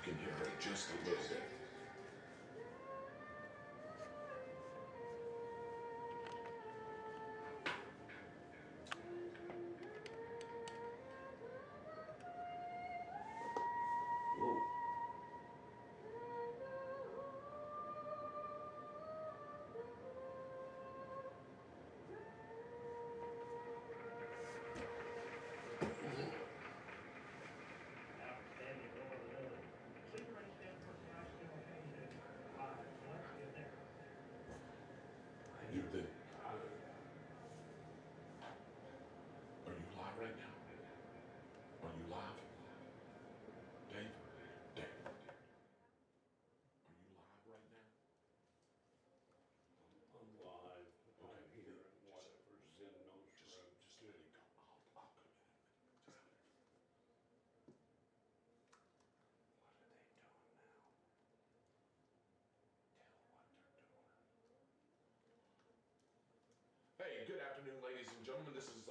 can hear it just a little bit. You think, are you live right now? Are you live? Dave? Dave? Are you live right now? I'm live. Okay. I'm here and whatever's in those Just rooms. let it go. I'll come in a minute. Just What are they doing now? Tell what they're doing. Hey, good afternoon, ladies and gentlemen. This is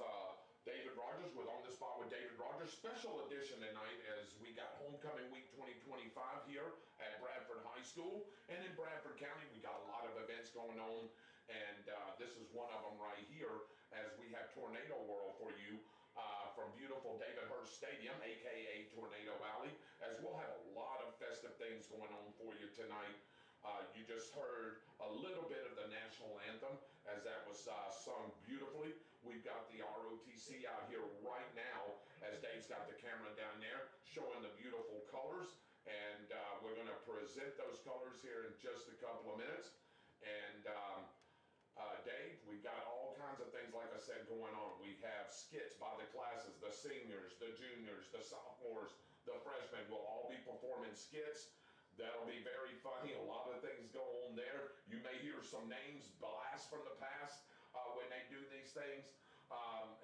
David Rogers with On the Spot with David Rogers. Special edition tonight as we got Homecoming Week 2025 here at Bradford High School. And in Bradford County, we got a lot of events going on. And this is one of them right here as we have Tornado Whirl for you from beautiful David Hurst Stadium, a.k.a. Tornado Valley, as we'll have a lot of festive things going on for you tonight. You just heard a little bit of the national anthem as that was sung beautifully. We've got the ROTC out here right now as Dave's got the camera down there showing the beautiful colors. And we're going to present those colors here in just a couple of minutes. And Dave, we've got all kinds of things, like I said, going on. We have skits by the classes, the seniors, the juniors, the sophomores, the freshmen will all be performing skits. That'll be very funny. A lot of things go on there. You may hear some names blast from the past when they do these things.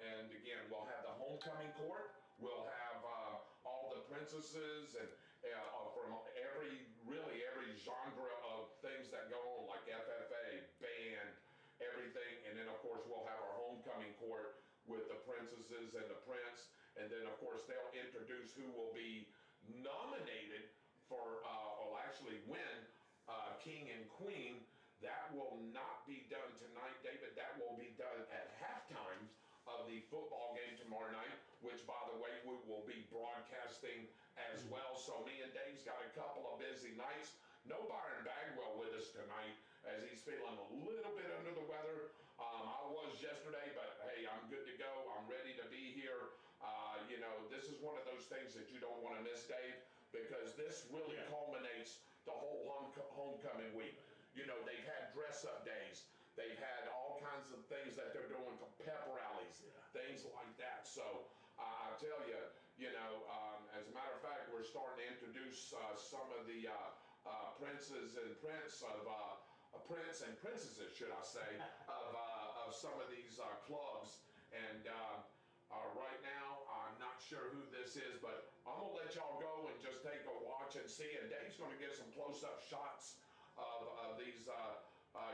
And again, we'll have the homecoming court. We'll have all the princesses and from really every genre of things that go on, like FFA, band, everything. And then, of course, we'll have our homecoming court with the princesses and the prince. And then, of course, they'll introduce who will be nominated for, will actually win King and Queen. That will not be done tonight, David. That will be done at halftime of the football game tomorrow night, which, by the way, we will be broadcasting as well. So me and Dave's got a couple of busy nights. No Byron Bagwell with us tonight as he's feeling a little bit under the weather. I was yesterday, but hey, I'm good to go. I'm ready to be here. You know, this is one of those things that you don't want to miss, Dave, because this really culminates the whole homecoming week. You know, they've had dress-up days. They've had all kinds of things that they're doing, pep rallies, things like that. So I tell you, you know, as a matter of fact, we're starting to introduce some of the princes and princesses, should I say, of some of these clubs. And right now, I'm not sure who this is, but I'm going to let y'all go and just take a watch and see. And Dave's going to get some close-up shots of these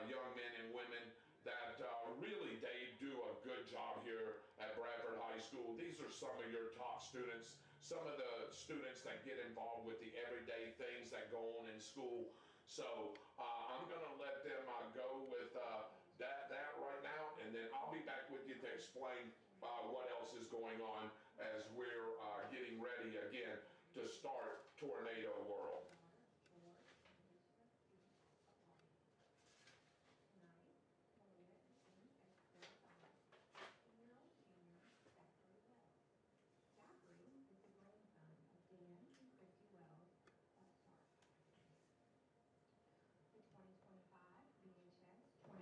young men and women that really, Dave, do a good job here at Bradford High School. These are some of your top students, some of the students that get involved with the everyday things that go on in school. So I'm going to let them go with that right now, and then I'll be back with you to explain what else is going on as we're getting ready again to start Tornado Whirl.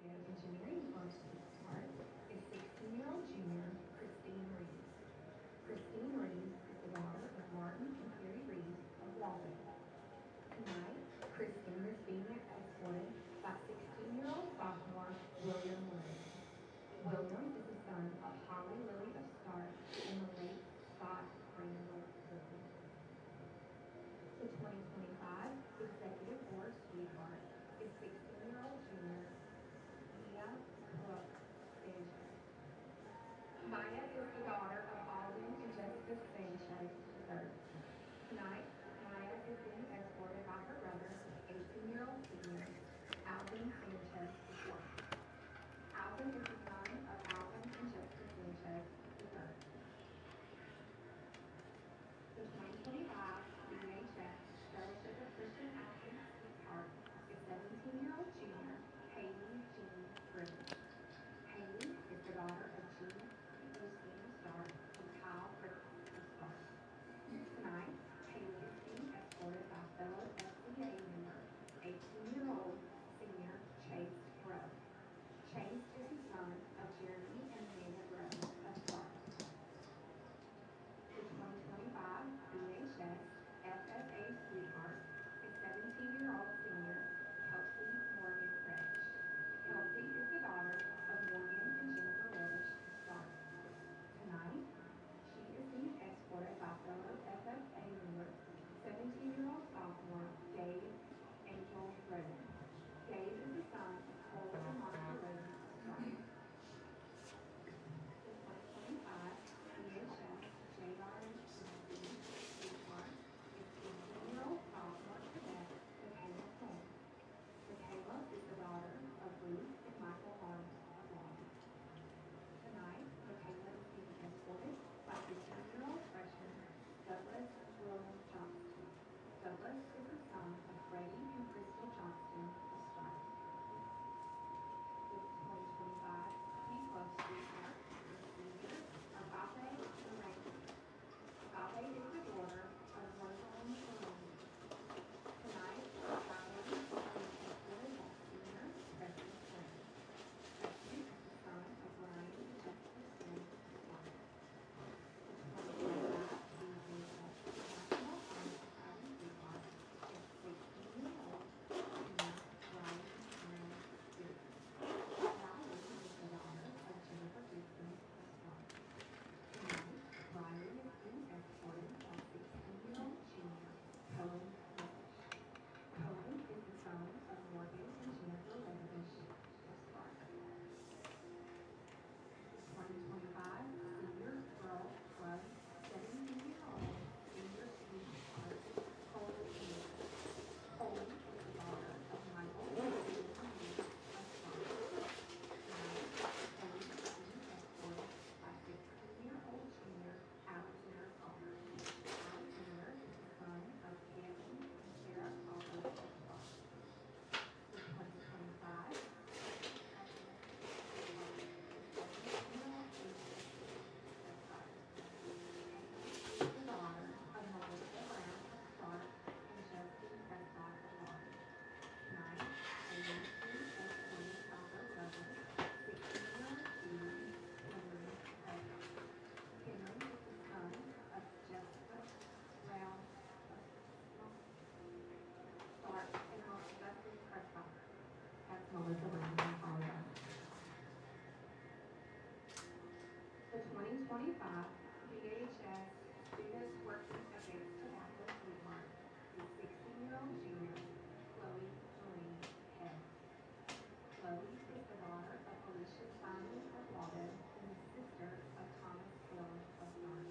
Engineering varsity star is 16-year-old junior Christine Reeves. Christine Reeves is the daughter of Martin and Perry Reeves of Walden. Tonight, Christine is being escorted by 16-year-old sophomore William Williams. Williams is the son of Holly Lily of Stark and the late Scott Randall Williams. The 2025 Executive Board Sweetheart is 16-year-old junior Maya is the daughter of Alden and Jessica Sanchez III. Tonight, Maya is being escorted the daughter of Gina Lucine Stark and Kyle Rickles of Stark. Tonight, Haley is being escorted by fellow SCA member, 18-year-old senior Chase Rowe. Chase is the son of Jeremy and Amanda Rowe of Stark. The 2025 BHS FFA Sweetheart is 17-year-old senior Kelsey Morgan Reddish. Kelsey is the daughter of Morgan and Jennifer Reddish of Stark. Tonight, she is being escorted by fellow FFA member, 17-year-old sophomore Gabe Angel Roden. Gabe is the son of Cole and Monica Roden of Stark. The 2025 BHS JRHC Sweetheart is 15-year-old sophomore cadet Michaela Holmes. Michaela is the daughter of Ruth and Michael Holmes of Lawton. Tonight, Michaela is being escorted by 15-year-old freshman Douglas Whirl Johnston. Douglas is the son of Freddie and Crystal Johnston of Stark. The 2025 B Plus Sweetheart is senior Agape Lorraine. Agape is the daughter of Rosalind Lorraine. Tonight, Agape is being escorted by senior Preston Flynn. Preston is the son of Ryan and Jessica Flynn of Stark. The 2025 BHS National Honor Society Sweetheart is 16-year-old senior Ryan Aaron Gibson. Riley is the daughter of Jennifer Gibson of Stark. Tonight, Riley is being escorted by 16-year-old junior Cohen Reddish. Cohen is the son of Morgan and Jennifer Reddish of Stark. The 2025 Senior Girls Club 17-year-old senior sweetheart Cole Lee. Cole is the daughter of Michael and Susan Lee of Stark. Tonight, Cole is being escorted by 16-year-old junior Alexander Calder. Alexander is the son of Kevin and Sarah Calder of Stark. The 2025 the daughter of Melissa Brown of Stark and Justin Prescott of Lawton. Tonight, Haley is being escorted by her brother, 16-year-old Steven Henry Prescott. Henry is the son of Jessica Brown of Stark and Justin Prescott. That's Melissa Brown of Colorado. The 2025 BHS Students Working Against Tobacco Sweetheart is 16-year-old junior Chloe Marie Head. Chloe is the daughter of Alicia Simon of Walden and the sister of Thomas Hill of Stark.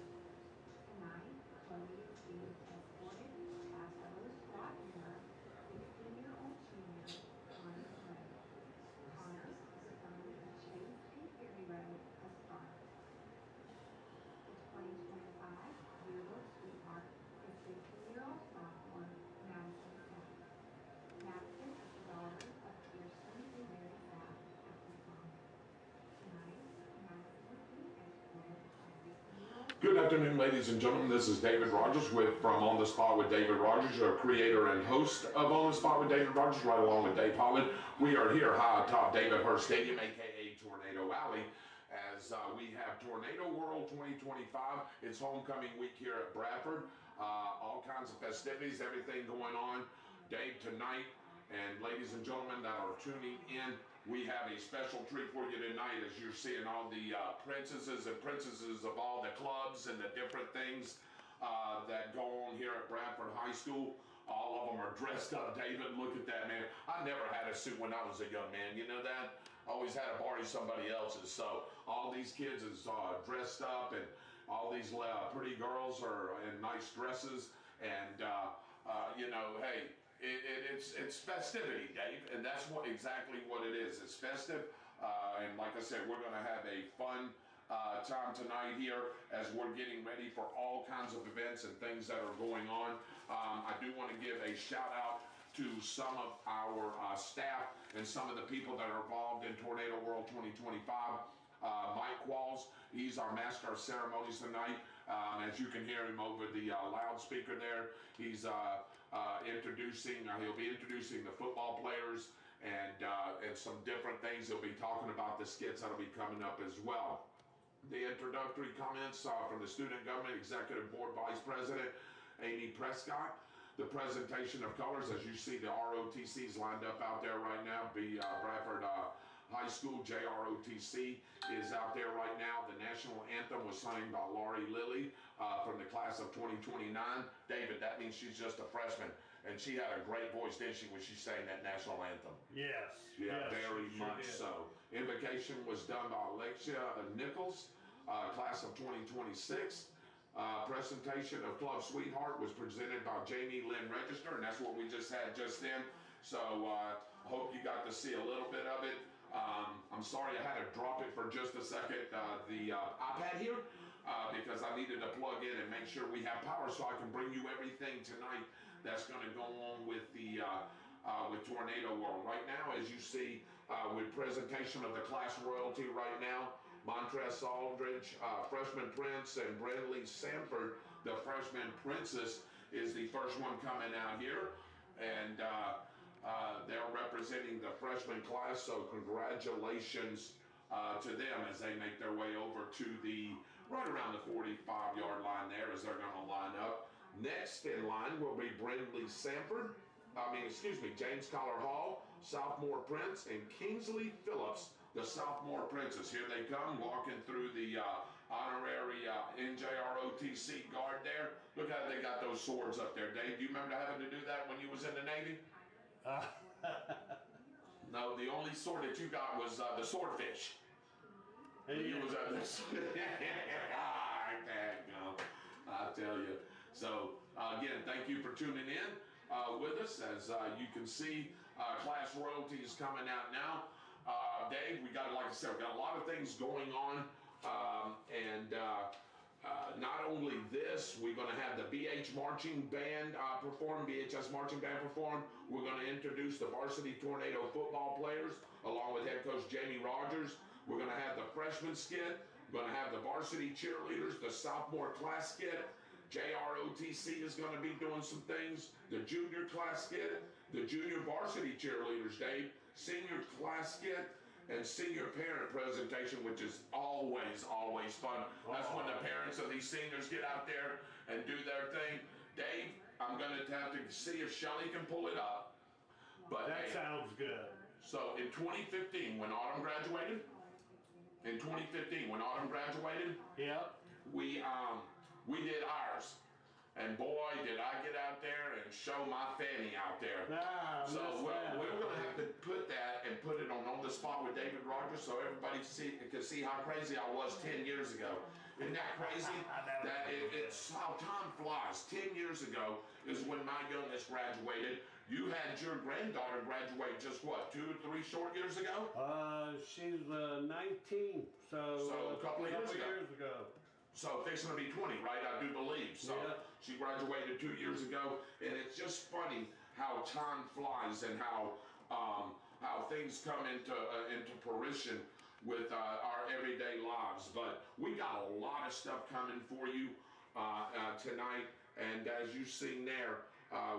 Tonight, Chloe is being escorted by fellow SWAT member, 16-year-old junior Connor Rowe. Connor is the son of Chase and Carrie Rowe of Stark. The 2025 Yearbook Sweetheart is 15-year-old sophomore Madison South. Madison is the daughter of Kirsten and Mary South of Islam. Tonight, Madison is being escorted by 16-year-old. Good afternoon, ladies and gentlemen. This is David Rogers from On the Spot with David Rogers, your creator and host of On the Spot with David Rogers, right along with Dave Holland. We are here high atop David Hurst Stadium, aka Tornado Alley, as we have Tornado Whirl 2025. It's homecoming week here at Bradford. All kinds of festivities, everything going on. Dave, tonight, and ladies and gentlemen that are tuning in, we have a special treat for you tonight as you're seeing all the princesses and princesses of all the clubs and the different things that go on here at Bradford High School. All of them are dressed up. David, look at that, man. I never had a suit when I was a young man. You know that? I always had to borrow somebody else's. So all these kids is dressed up, and all these pretty girls are in nice dresses. And, you know, hey, it's festivity, Dave, and that's exactly what it is. It's festive, and like I said, we're going to have a fun time tonight here as we're getting ready for all kinds of events and things that are going on. I do want to give a shout out to some of our staff and some of the people that are involved in Tornado Whirl 2025. Mike Walls, he's our master of ceremonies tonight. As you can hear him over the loudspeaker there, he's he'll be introducing the football players and some different things. He'll be talking about the skits that'll be coming up as well. The introductory comments from the Student Government Executive Board Vice President, Amy Prescott. The presentation of colors, as you see the ROTCs lined up out there right now. Bradford High School, JROTC, is out there right now. The national anthem was sung by Laurie Lilly from the class of 2029. David, that means she's just a freshman. And she had a great voice, didn't she, when she sang that national anthem? Yes. Yeah, yes, very sure much did. so. Invocation was done by Alexia Nichols, class of 2026. Presentation of Club Sweetheart was presented by Jamie Lynn Register, and that's what we just had just then. So hope you got to see a little bit of it. I'm sorry I had to drop it for just a second, the iPad here, because I needed to plug in and make sure we have power so I can bring you everything tonight that's going to go on with the with Tornado World. Right now, as you see, with presentation of the class royalty right now, Montress Aldridge, freshman prince, and Brandley Sanford, the freshman princess, is the first one coming out here. And they're representing the freshman class, so congratulations to them as they make their way over to the, right around the 45-yard line there as they're going to line up. Next in line will be James Collar Hall, sophomore prince, and Kingsley Phillips, the sophomore princess. Here they come, walking through the honorary NJROTC guard there. Look how they got those swords up there. Dave, do you remember having to do that when you was in the Navy? No, the only sword that you got was the swordfish. You was at this. I tell you. So again, thank you for tuning in with us. As you can see, class royalty is coming out now. Dave, we got, like I said, we got a lot of things going on, and not only this, we're going to have the BH marching band BHS marching band perform. We're going to introduce the varsity Tornado football players along with head coach Jamie Rogers. We're going to have the freshman skit. We're going to have the varsity cheerleaders, the sophomore class skit. JROTC is going to be doing some things. The junior class skit, the junior varsity cheerleaders, Dave, senior class skit, and senior parent presentation, which is always fun. That's when the parents of these seniors get out there and do their thing. Dave, I'm going to have to see if Shelly can pull it up. But That sounds good. So in 2015, when Autumn graduated, Yep. we did ours. And boy, did I get out there and show my fanny out there. So we're going to have to put that and put it on the spot with David Rogers so everybody can see how crazy I was 10 years ago. Isn't that crazy? It's how time flies. 10 years ago is when my youngest graduated. You had your granddaughter graduate just what, 2 or 3 short years ago? She's 19, so a couple of years ago. So fixing to be 20, right? I do believe. So yeah. She graduated 2 years ago, and it's just funny how time flies and how things come into fruition with our everyday lives. But we got a lot of stuff coming for you tonight, and as you seen there,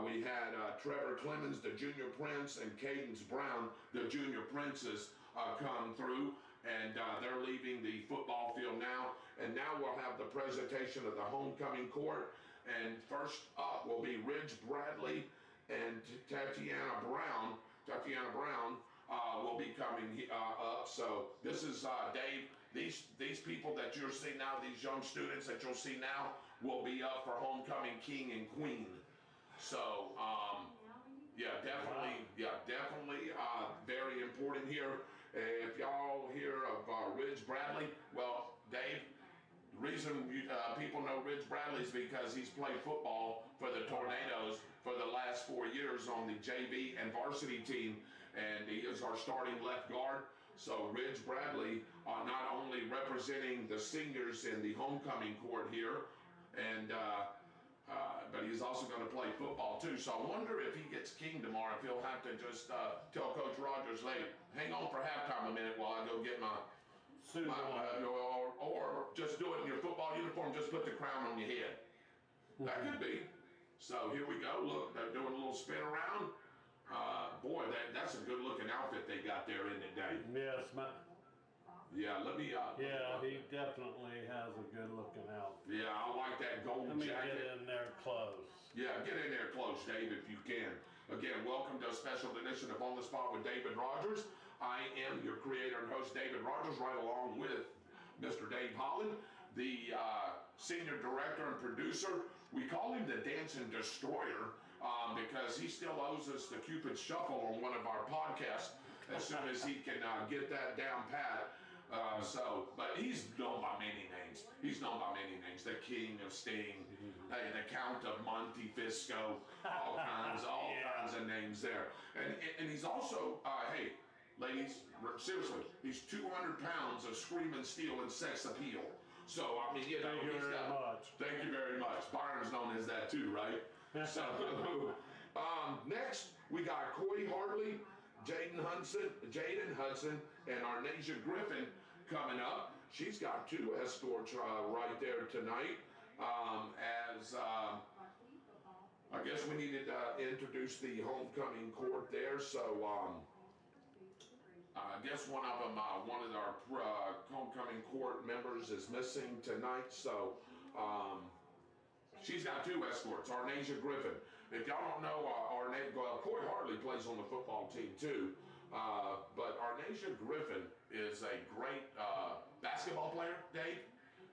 we had Trevor Clemens, the junior prince, and Cadence Brown, the junior princess, come through. And they're leaving the football field now. And now we'll have the presentation of the homecoming court. And first up will be Ridge Bradley and Tatiana Brown. Will be coming up. So this is Dave. These people that you're seeing now, these young students that you'll see now, will be up for homecoming king and queen. So definitely very important here. If y'all hear of Ridge Bradley, well, Dave, the reason people know Ridge Bradley is because he's played football for the Tornadoes for the last 4 years on the JV and varsity team, and he is our starting left guard. So Ridge Bradley, not only representing the seniors in the homecoming court here, and but he's also going to play football too. So I wonder if he gets king tomorrow, if he'll have to just tell Coach Rogers, hey, hang on for halftime a minute while I go get my Suit on. or just do it in your football uniform, just put the crown on your head. That could be. So here we go. Look, they're doing a little spin around. Boy, that's a good looking outfit they got there in the day. Yes, Yeah, let me. yeah, he definitely has a good looking outfit. Yeah, I like that gold Let me jacket. get in there close. Yeah, get in there close, Dave, if you can. Again, welcome to a special edition of On the Spot with David Rogers. I am your creator and host, David Rogers, right along with Mr. Dave Holland, the senior director and producer. We call him the Dancing Destroyer because he still owes us the Cupid Shuffle on one of our podcasts as soon as he can get that down pat. But he's known by many names. He's known by many names. The King of Sting, the Count of Monte Fisco, all kinds of names there. And he's also, hey, ladies, seriously, he's 200 pounds of screaming steel and sex appeal. So, I mean, you know, Thank you very much. Thank you very much. Byron's known as that too, right? So, next, we got Coy Hartley, Jaden Hudson, and Arnasia Griffin coming up. She's got 2 escorts right there tonight. I guess we needed to introduce the homecoming court there. So I guess one of them, one of our homecoming court members is missing tonight. So she's got 2 escorts. Arnasia Griffin. If y'all don't know, Coy Hartley plays on the football team too. But Arnasia Griffin is a great basketball player, Dave,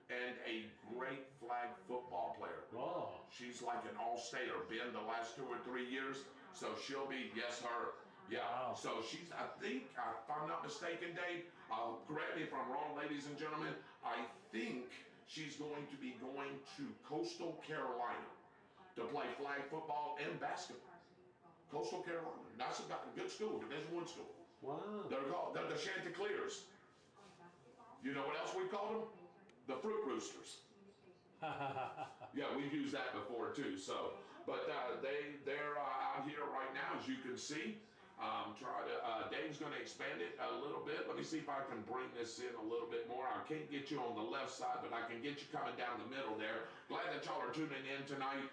and a great flag football player. Oh. She's like an all-stater, been the last 2 or 3 years. So she'll be, yes, her. Yeah. Wow. So she's, I think, if I'm not mistaken, Dave, correct me if I'm wrong, ladies and gentlemen, I think she's going to be going to Coastal Carolina to play flag football and basketball. Coastal Carolina. That's a good school, Division I school. Wow. They're the Chanticleers. You know what else we called them? The Fruit Roosters. Yeah, we've used that before too. So, but they're out here right now, as you can see. Dave's going to expand it a little bit. Let me see if I can bring this in a little bit more. I can't get you on the left side, but I can get you coming down the middle there. Glad that y'all are tuning in tonight.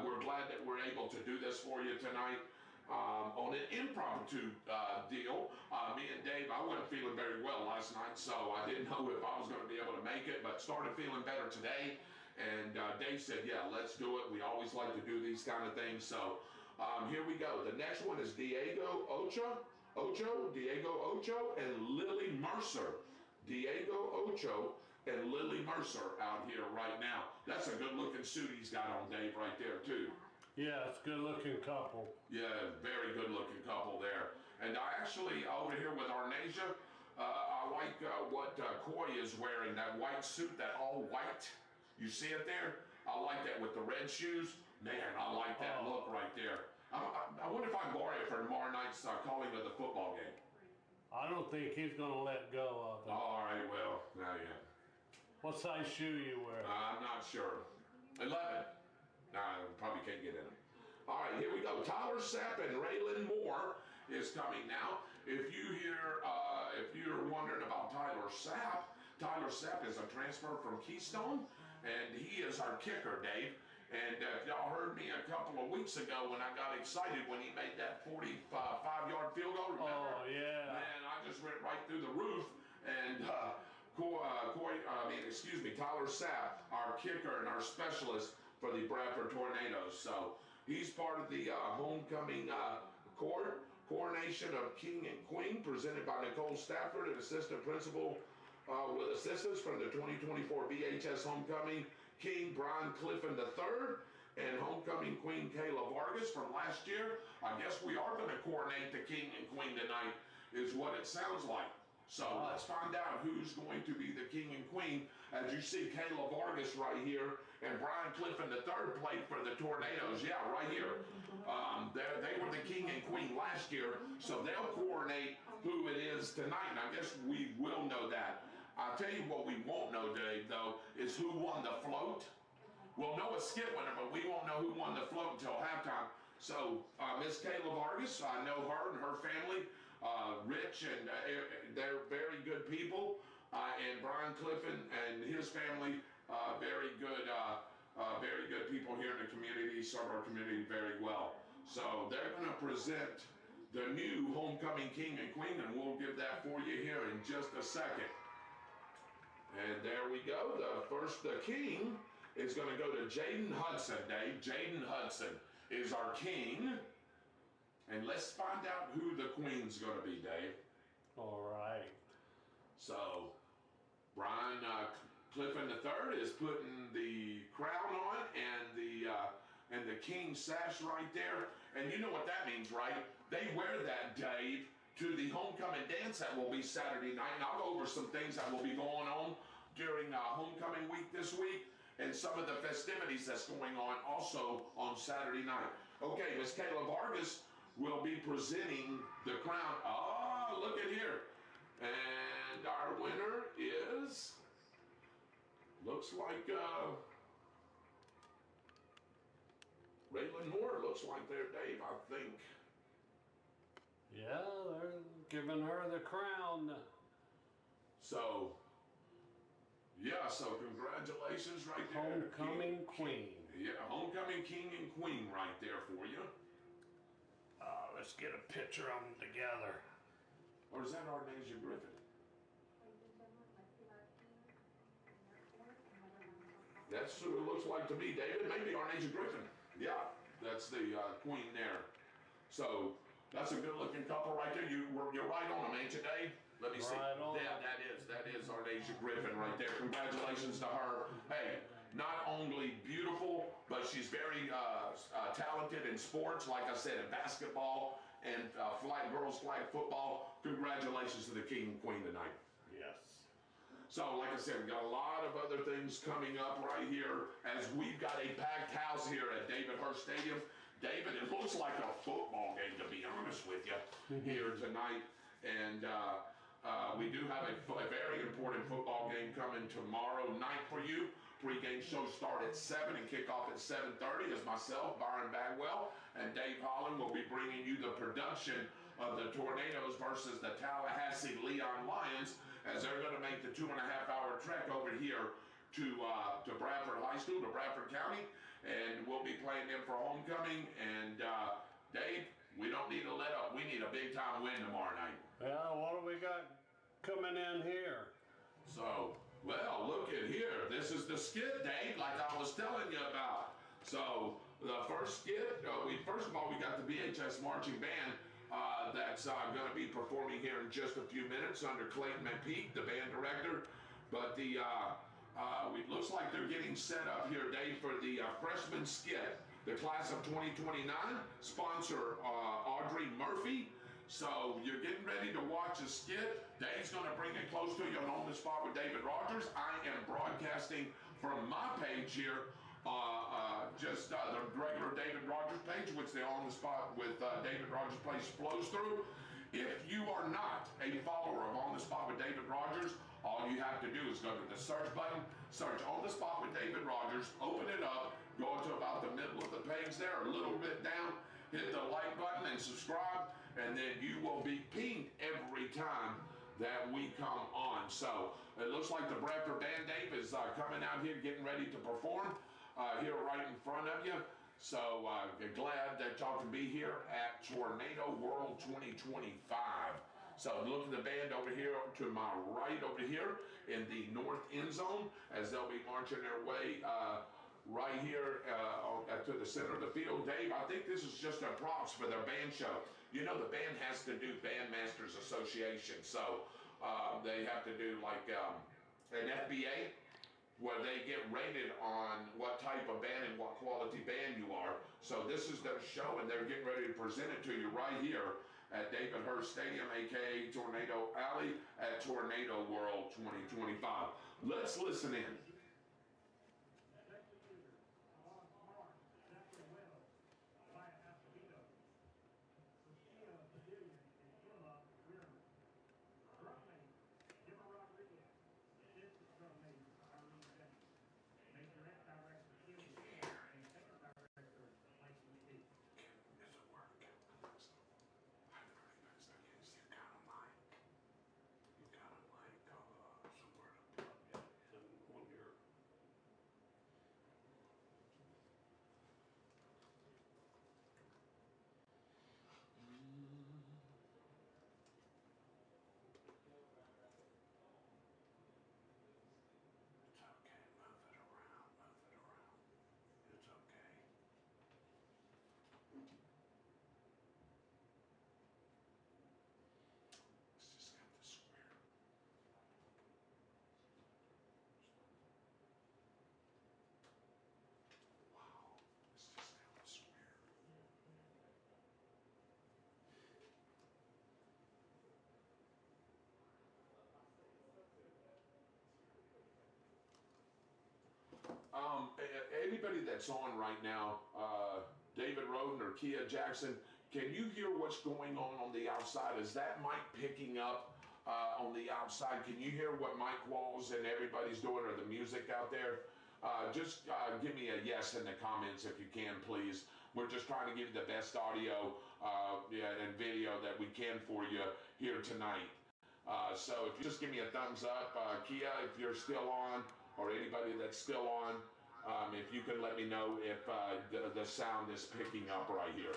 We're glad that we're able to do this for you tonight on an impromptu deal. Me and Dave, I wasn't feeling very well last night, so I didn't know if I was going to be able to make it, but started feeling better today. And Dave said, yeah, let's do it. We always like to do these kind of things. So here we go. The next one is Diego Ocho, and Lily Mercer. Diego Ocho and Lily Mercer out here right now. That's a good looking suit he's got on, Dave, right there too. Yeah, it's a good looking couple. Yeah, very good looking couple there. And I actually, over here with Arnasia, I like what Coy is wearing, that white suit, that all white. You see it there? I like that with the red shoes. Man, I like that look right there. I wonder if I can borrow it for tomorrow night's calling of the football game. I don't think he's going to let go of it. All right, well, now yeah. What size shoe you wear? I'm not sure. 11. Nah, I probably can't get in them. All right, here we go. Tyler Sapp and Raylan Moore is coming now. If you're wondering about Tyler Sapp is a transfer from Keystone, and he is our kicker, Dave. And if y'all heard me a couple of weeks ago when I got excited when he made that 45-yard field goal, remember? Oh, yeah. Man, I just went right through the roof. And Tyler Sapp, our kicker and our specialist for the Bradford Tornadoes. So he's part of the homecoming coronation of King and Queen, presented by Nicole Stafford, an assistant principal with assistance from the 2024 BHS Homecoming King Brian Clifton III and Homecoming Queen Kayla Vargas from last year. I guess we are going to coronate the King and Queen tonight, is what it sounds like. So let's find out who's going to be the King and Queen. As you see, Kayla Vargas right here and Brian Clifton III played for the Tornadoes. Yeah, right here. They were the King and Queen last year, so they'll coronate who it is tonight. And I guess we will know that. I'll tell you what we won't know, Dave, though, is who won the float. We'll know a skip winner, but we won't know who won the float until halftime. So Miss Kayla Vargas, I know her and her family. Rich, and they're very good people. and Brian Clifton and his family, very good people here in the community, serve our community very well. So they're going to present the new homecoming king and queen, and we'll give that for you here in just a second. And there we go. The king is going to go to Jaden Hudson, Dave. Jaden Hudson is our king. And let's find out who the queen's going to be, Dave. All right. So, Brian Clifton III is putting the crown on and the king's sash right there. And you know what that means, right? They wear that, Dave, to the homecoming dance that will be Saturday night. And I'll go over some things that will be going on during homecoming week this week and some of the festivities that's going on also on Saturday night. Okay, Miss Kayla Vargas will be presenting the crown. Oh, look at here. And our winner is, looks like Raylan Moore, looks like there, Dave, I think. Yeah, they're giving her the crown. So, yeah, so congratulations right there. Homecoming queen. Yeah, homecoming king and queen right there for you. Let's get a picture of them together. Or is that Arnasia Griffin? That's who it looks like to me, David. Maybe Arnasia Griffin. Yeah, that's the queen there. So that's a good-looking couple right there. You're right on them, ain't you, Dave? Let me see. Right on. Yeah, that is Arnasia Griffin right there. Congratulations to her. Hey, not only beautiful, but she's very talented in sports, like I said, in basketball and girls flag football. Congratulations to the king and queen tonight. Yes. So, like I said, we got a lot of other things coming up right here as we've got a packed house here at David Hurst Stadium. David, it looks like a football game, to be honest with you, here tonight. And we do have a very important football game coming tomorrow night for you. Pre-game shows start at 7 and kick off at 7:30 as myself, Byron Bagwell, and Dave Holland will be bringing you the production of the Tornadoes versus the Tallahassee Leon Lions as they're going to make the 2.5-hour trek over here to Bradford High School, to Bradford County, and we'll be playing them for homecoming. And Dave, we don't need to let up. We need a big-time win tomorrow night. Well, what do we got coming in here? So, well, look at here. This is the skit, Dave, like I was telling you about. So, the first skit, first of all, we got the BHS Marching Band that's going to be performing here in just a few minutes under Clayton McPeak, the band director. But it looks like they're getting set up here, Dave, for the freshman skit. The class of 2029, sponsor Audrey Murphy. So you're getting ready to watch a skit. Dave's going to bring it close to you on the spot with David Rogers. I am broadcasting from my page here, just the regular David Rogers page, which the On the Spot with David Rogers page flows through. If you are not a follower of On the Spot with David Rogers, all you have to do is go to the search button, search On the Spot with David Rogers, open it up, go to about the middle of the page there, a little bit down, hit the like button and subscribe, and then you will be pinged every time that we come on. So it looks like the Bradford Band, Dave, is coming out here getting ready to perform here right in front of you. So glad that y'all can be here at Tornado Whirl 2025. So look at the band over here to my right over here in the north end zone as they'll be marching their way right here to the center of the field. Dave, I think this is just a props for their band show. You know the band has to do Bandmasters Association, so they have to do like an FBA where they get rated on what type of band and what quality band you are. So this is their show, and they're getting ready to present it to you right here at David Hurst Stadium, aka Tornado Alley, at Tornado Whirl 2025. Let's listen in. anybody that's on right now, David Roden or Kia Jackson, can you hear what's going on the outside? Is that mic picking up on the outside? Can you hear what Mike Walls and everybody's doing, or the music out there? Just give me a yes in the comments if you can, please. We're just trying to give you the best audio and video that we can for you here tonight. So if you just give me a thumbs up, Kia, if you're still on, or anybody that's still on, if you can let me know if the sound is picking up right here.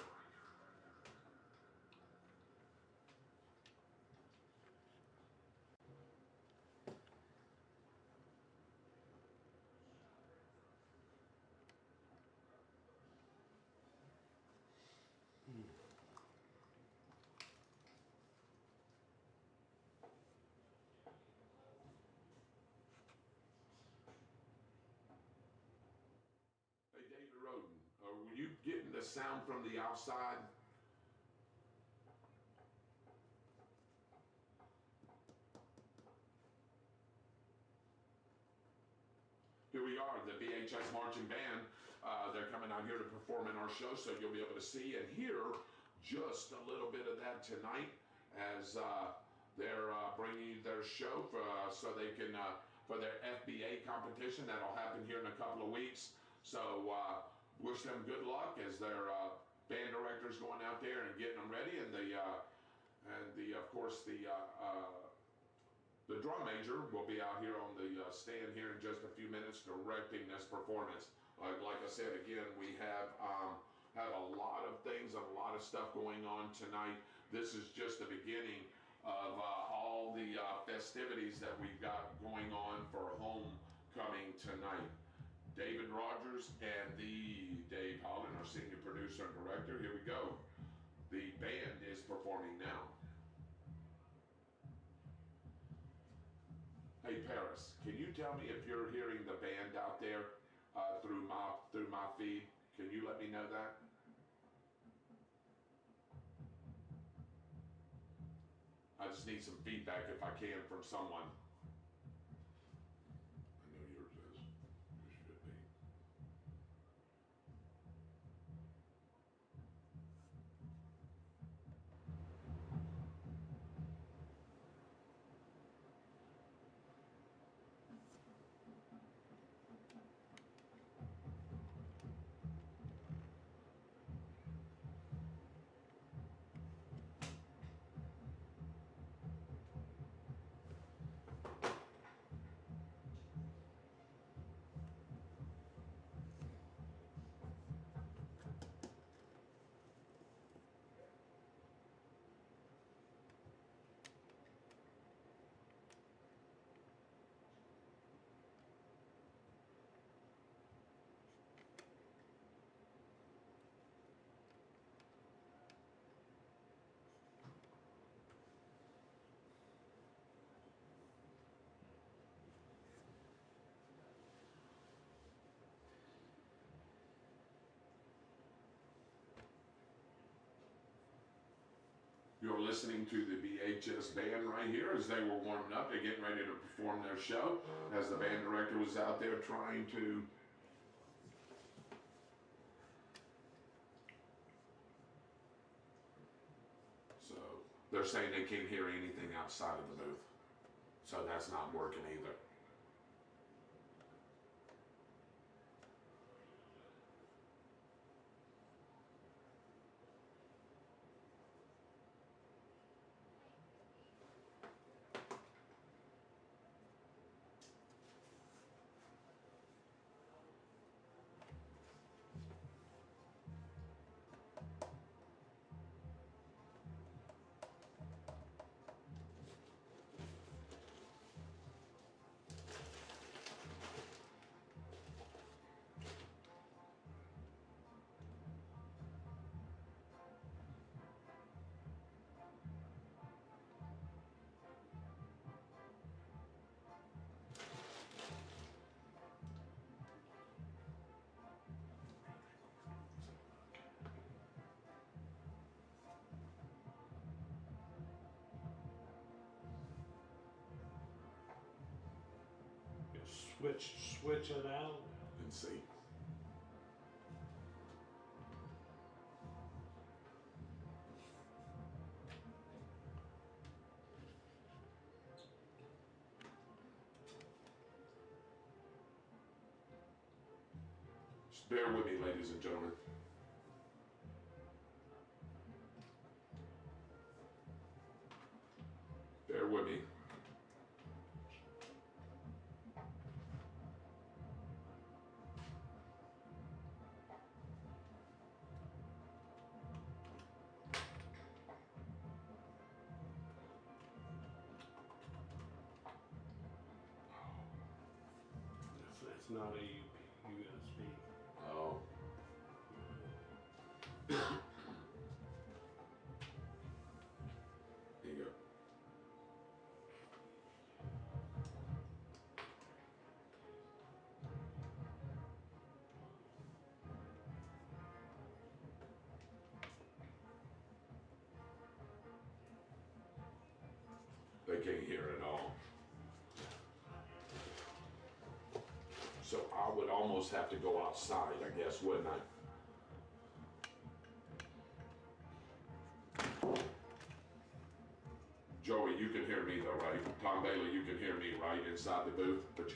Hey, David Roden, were you getting the sound from the outside? Here we are, the VHS Marching Band. They're coming out here to perform in our show, so you'll be able to see and hear just a little bit of that tonight as they're bringing you their show so they can for their FBA competition that'll happen here in a couple of weeks. So wish them good luck as their band director's going out there and getting them ready, and of course the drum major will be out here on the stand here in just a few minutes directing this performance. Like I said, again, we have a lot of things and a lot of stuff going on tonight. This is just the beginning of all the festivities that we've got going on for homecoming tonight. David Rogers and the Dave Holland, our senior producer and director. Here we go. The band is performing now. Hey Paris, can you tell me if you're hearing the band out there through my feed? Can you let me know that? I just need some feedback if I can from someone. I know yours is. Yours should be. You're listening to the VHS band right here as they were warming up. They're getting ready to perform their show as the band director was out there trying to they're saying they can't hear anything outside of the booth. So that's not working either. Switch it out. And see. Bear with me, ladies and gentlemen. Bear with me. It's not a USB. Oh. Here you go. They can't hear it all. So I would almost have to go outside, I guess, wouldn't I? Joey, you can hear me though, right? Tom Bailey, you can hear me, right, inside the booth? But you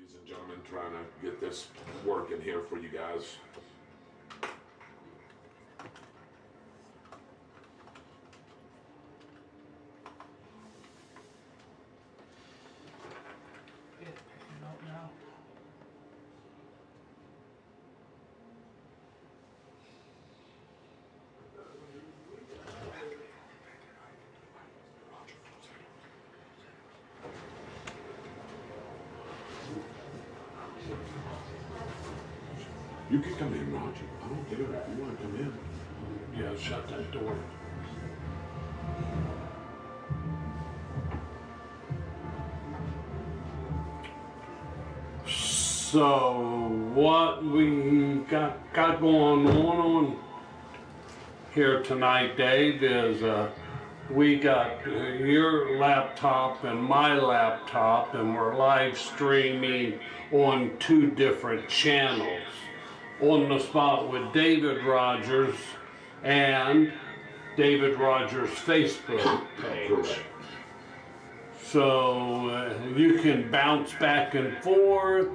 ladies and gentlemen, trying to get this working here for you guys. You can come in, Roger. I don't care if you want to come in. Yeah, shut that door. So what we got going on here tonight, Dave, is we got your laptop and my laptop, and we're live streaming on 2 different channels. On the Spot with David Rogers and David Rogers' Facebook page. Correct. So you can bounce back and forth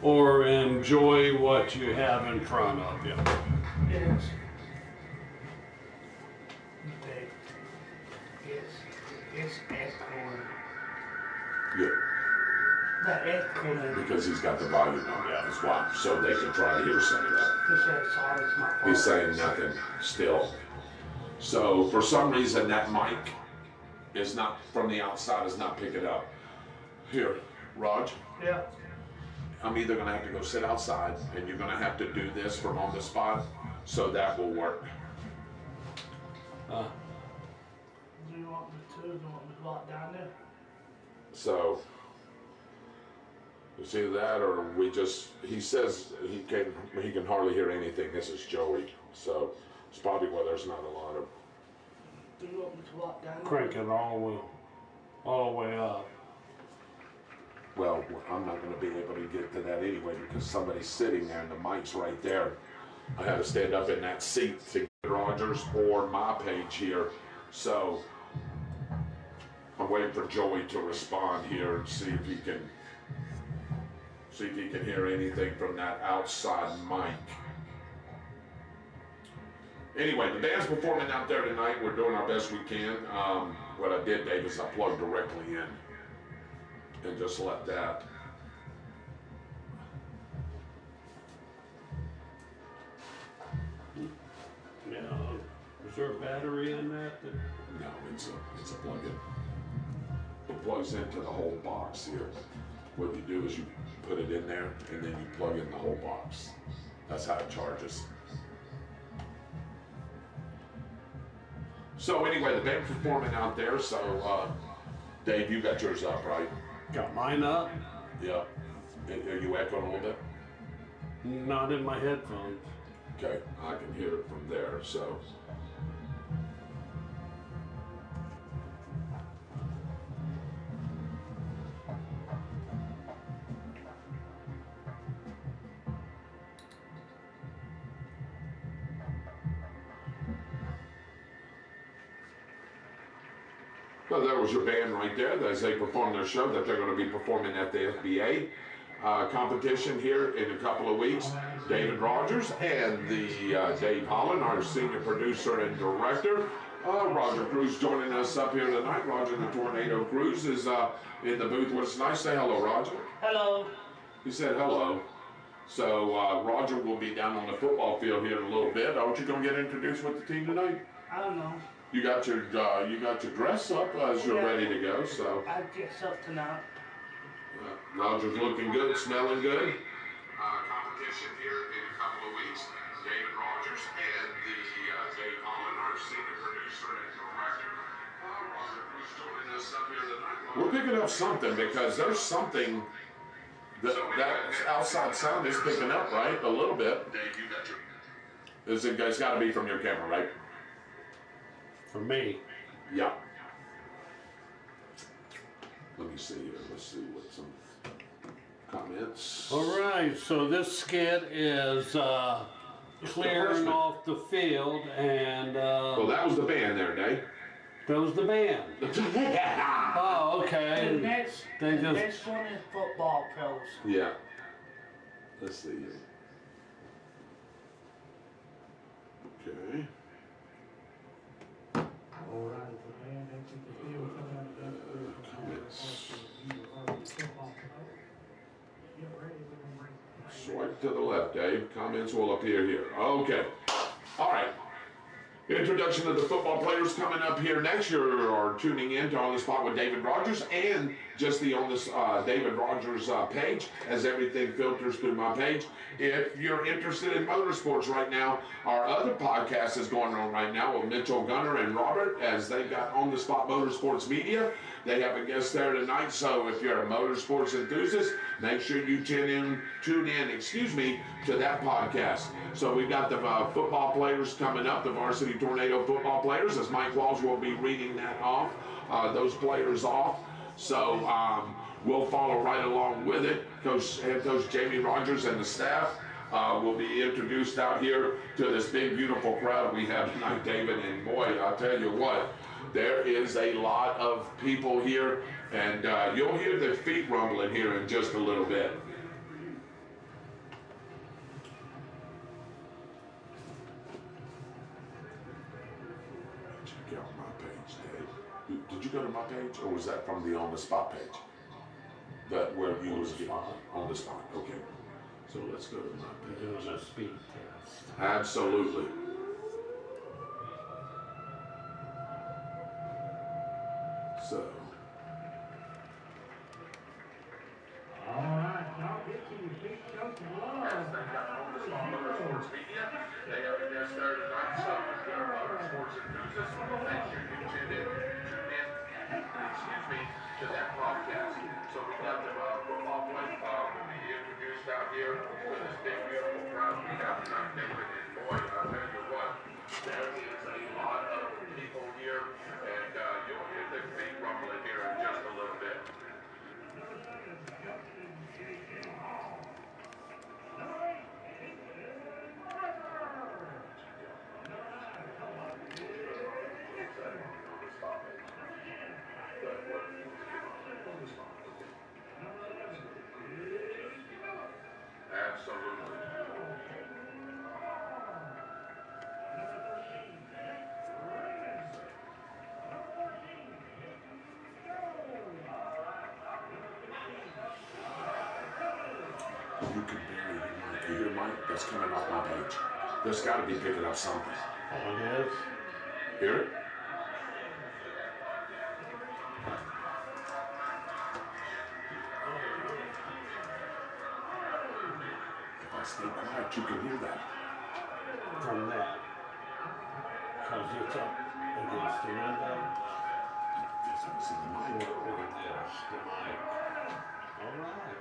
or enjoy what you have in front of you. Yes. It's echoing. Yeah, The echoing. because he's got the volume on. Yeah, that's why. So they can try to hear some of that. He said, sorry, it's my fault. He's saying nothing still. So for some reason that mic is not, from the outside, is not picking up. Here, Raj, Yeah. I'm either gonna have to go sit outside and you're gonna have to do this from on the spot, so that will work. Do you want me to? Do you want me to lock down there? So, you see that, or we just, he says he can hardly hear anything. This is Joey, so it's probably why there's not a lot of Do you want me to walk down? Crank it all the way up. Well, I'm not gonna be able to get to that anyway because somebody's sitting there and the mic's right there. I had to stand up in that seat to get Rogers or my page here. So I'm waiting for Joey to respond here and see if he can hear anything from that outside mic. Anyway, the band's performing out there tonight. We're doing our best we can. What I did, Dave, is I plugged directly in and just let that. Yeah. Is there a battery in that? No, it's a plug-in. It plugs into the whole box here. What you do is you put it in there and then you plug in the whole box. That's how it charges. So anyway, the band's performing out there. So Dave, you got yours up, right? Got mine up? Yep. Are you echoing a little bit? Not in my headphones. Okay, I can hear it from there, so. Well, there was your band right there as they perform their show that they're going to be performing at the FBA competition here in a couple of weeks. David Rogers and the Dave Holland, our senior producer and director. Roger Cruz joining us up here tonight. Roger the Tornado Cruz is in the booth with us tonight. Say hello, Roger. Hello. He said hello. So Roger will be down on the football field here in a little bit. Aren't you going to get introduced with the team tonight? I don't know. You got your dress up as you're ready to go. So I dress up tonight. Roger's looking good, smelling good. Competition here in a couple of weeks. David Rogers and the Dave Holland, our senior producer and director. Roger Cruz joining us up here tonight. We're picking up something because there's something that outside sound is picking up, right? A little bit. Dave, you got your. It's got to be from your camera, right? For me. Yeah. Let me see here. Let's see what some comments. All right, so this skit is clearing off the field, and Well, that was the band there, Dave. that was the band. Oh, okay. The next one is football pros. Yeah. Let's see here. Okay. Comments. Swipe to the left, Dave. Comments will appear here. Okay. All right. Introduction of the football players coming up here next. You are tuning in to On the Spot with David Rogers and just the On the David Rogers page as everything filters through my page. If you're interested in motorsports right now, our other podcast is going on right now with Mitchell Gunner and Robert as they got On the Spot Motorsports Media. They have a guest there tonight, so if you're a motorsports enthusiast, make sure you tune in, to that podcast. So we've got the football players coming up, the varsity tornado football players, as Mike Walls will be reading that off, those players off. So we'll follow right along with it. Head Coach Jamie Rogers and the staff will be introduced out here to this big, beautiful crowd we have tonight, David. And boy, I'll tell you what, there is a lot of people here, and you'll hear their feet rumbling here in just a little bit. Check out my page, Dave. Did you go to my page, or was that from the On the Spot page? That where you was on the spot. Okay. So let's go to my page. Doing a speed test. Absolutely. So. Alright, y'all get to your feet, show some love. Sports Media. They have a guest there tonight, so if you're a motorsports enthusiast, make sure you tune in, to that broadcast. So we got the football play will be introduced out here with this big, beautiful crowd we have tonight, David. And boy, I tell you what, there is a lot of people here You can barely hear Mike. You hear Mike? That's coming off my page. There's got to be picking up something. Oh, it is? Hear it? If I stay quiet, you can hear that. From that. Because it's up against the window. Yes, I was in the mic. Or this, the mic. All right.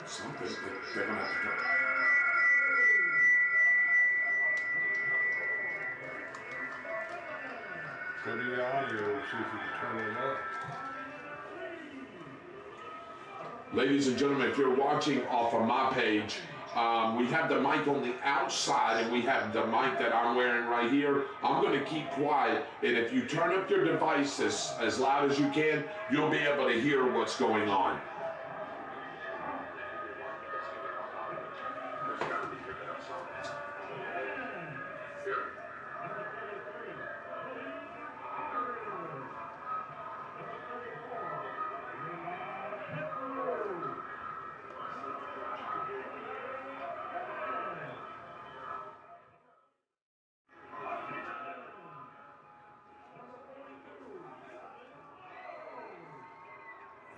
Something that they're going to have to turn. Go to your audio and see if you can turn it up. Ladies and gentlemen, if you're watching off of my page, we have the mic on the outside and we have the mic that I'm wearing right here. I'm going to keep quiet, and if you turn up your device as loud as you can, you'll be able to hear what's going on.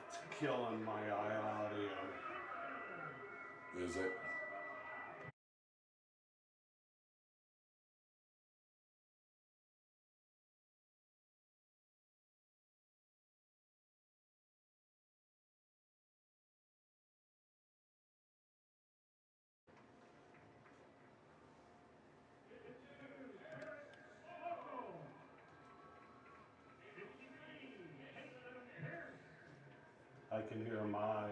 It's killing my audio. Is it? I can hear my.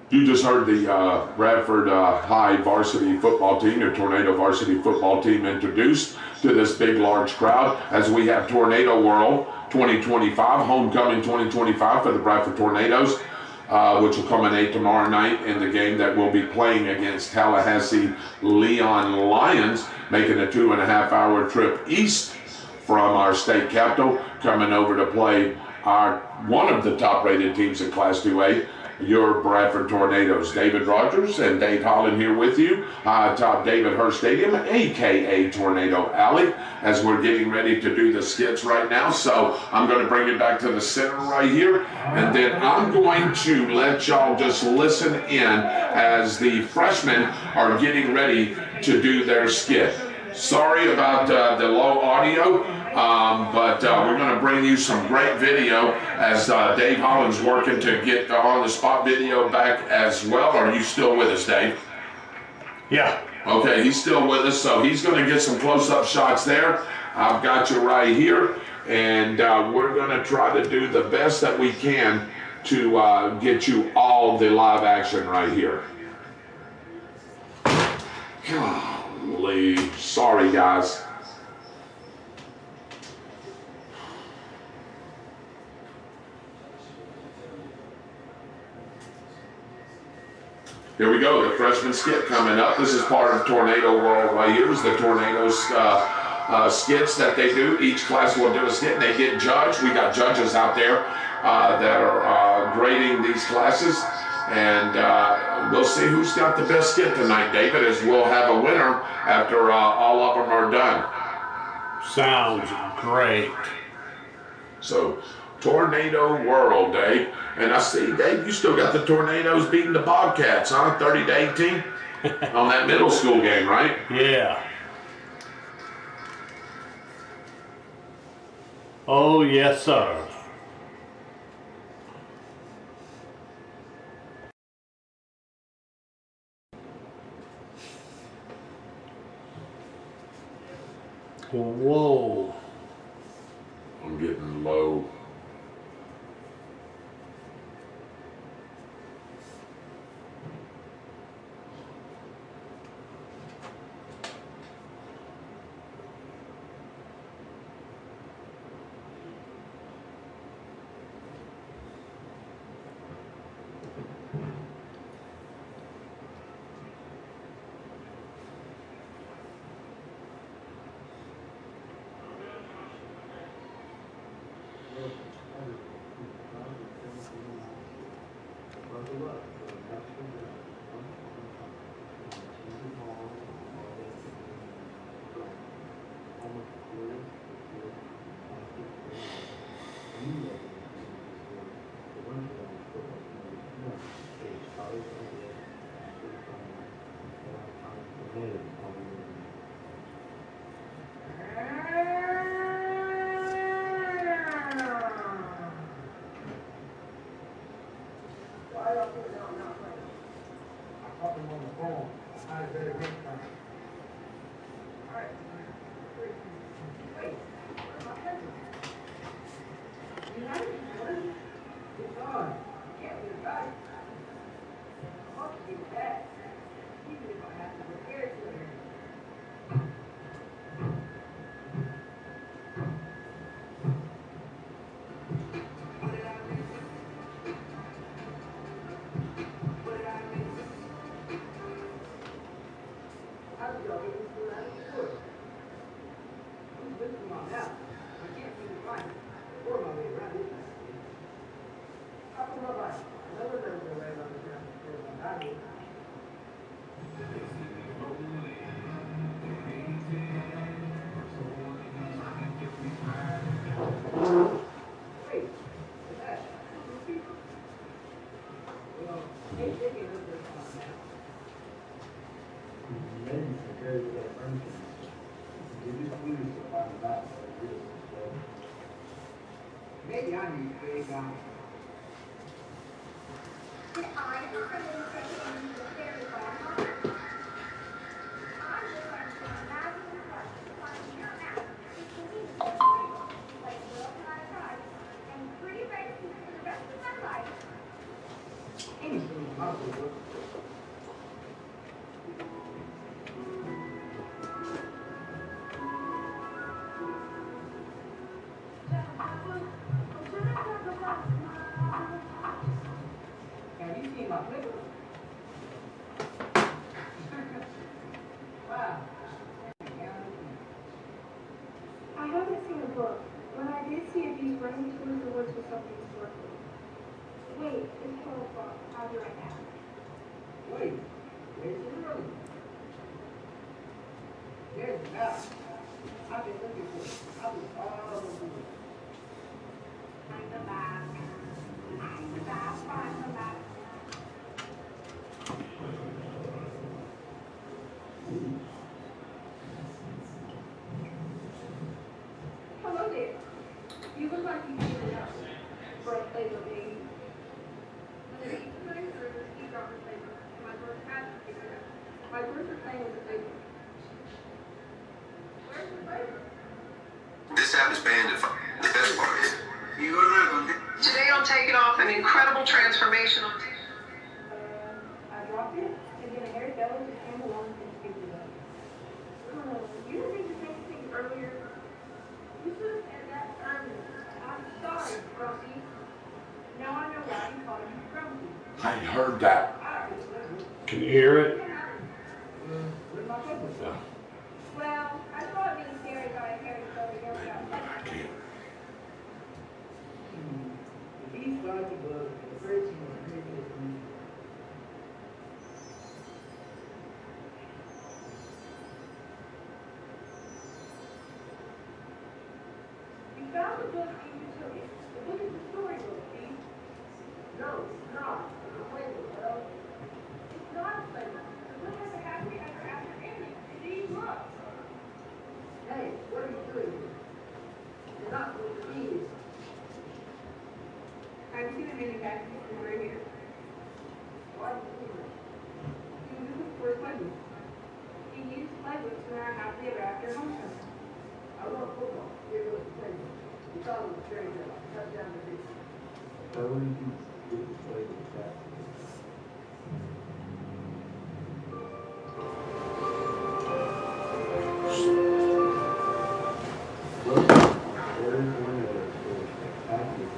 You just heard the Bradford High varsity football team, the Tornado varsity football team, introduced to this big, large crowd as we have Tornado Whirl 2025, Homecoming 2025 for the Bradford Tornadoes, which will culminate tomorrow night in the game that we'll be playing against Tallahassee Leon Lions, making a 2.5-hour trip east from our state capital, coming over to play one of the top-rated teams in Class 2A, your Bradford Tornadoes. David Rogers and Dave Holland here with you atop David Hurst Stadium, aka Tornado Alley, as we're getting ready to do the skits right now. So I'm going to bring it back to the center right here, and then I'm going to let y'all just listen in as the freshmen are getting ready to do their skit. Sorry about the low audio, but we're going to bring you some great video as Dave Holland's working to get on-the-spot video back as well. Are you still with us, Dave? Yeah. Okay, he's still with us, so he's going to get some close-up shots there. I've got you right here, and we're going to try to do the best that we can to get you all the live action right here. Golly, sorry guys. Here we go, the freshman skit coming up. This is part of Tornado World right here. Is the Tornadoes skits that they do. Each class will do a skit and they get judged. We got judges out there that are grading these classes. And we'll see who's got the best skit tonight, David, as we'll have a winner after all of them are done. Sounds great. So, Tornado Whirl, Dave. And I see, Dave, you still got the Tornadoes beating the Bobcats, huh? 30-18 on that middle school game, right? Yeah. Oh, yes, sir. Whoa. I'm getting low. Maybe I need to stay down. Did I ever really take it into the fairy godmother? I live on some imaginary place, like here now. It's the music festival, like Whirl and I ride, and pretty races for the rest of my life. Anything I do. Have you seen my flipper? Wow. I haven't seen a book. When I did see it, these running tours the woods with something sparkly. Wait, it's 12 o'clock. I'll be right back. Wait, where's the room? There's the map. I've been looking for it. I was all over it. Find the map. Find the map. Find the map. Hello there. You look like you need a birthday or baby. When the eat coming through, he got the paper. My birth had to figure it out. My birth thing was a paper. Where's the paper? This app is banned. The best part is. Today I'm taking off an incredible transformation. I dropped it, and then a hair fell and just came along and picked it up. You didn't need to say anything earlier. You should have said that earlier. I'm sorry, Grumpy. Now I know why you call you Grumpy. I heard that. Can you hear it? Where's my flipper? Yeah. Well, I thought being scary got a hair fell and never got I can't. The beast flies above, the birds sing a pretty good song. a book you can show you. The book is a storybook, Steve. No, it's not. It's a playbook, well. It's not a playbook. The book has a happy ever after ending. Indeed, look. Hey, what are you doing here? You're not with me. Have you seen a mini cat right here? Why do you do that? He was looking for a playbook. He used playbooks for our happy ever after homecoming. I love football. Here goes the playbook. You thought it was very good. Cut down the video. How would you get the playbook back? Look, there is one of those for active.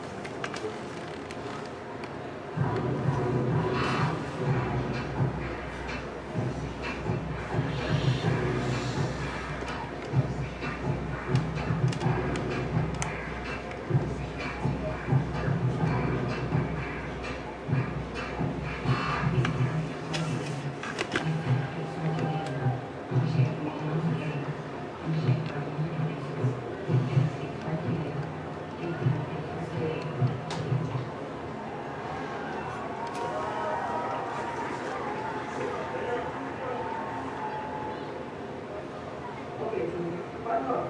Okay, Steve. But look.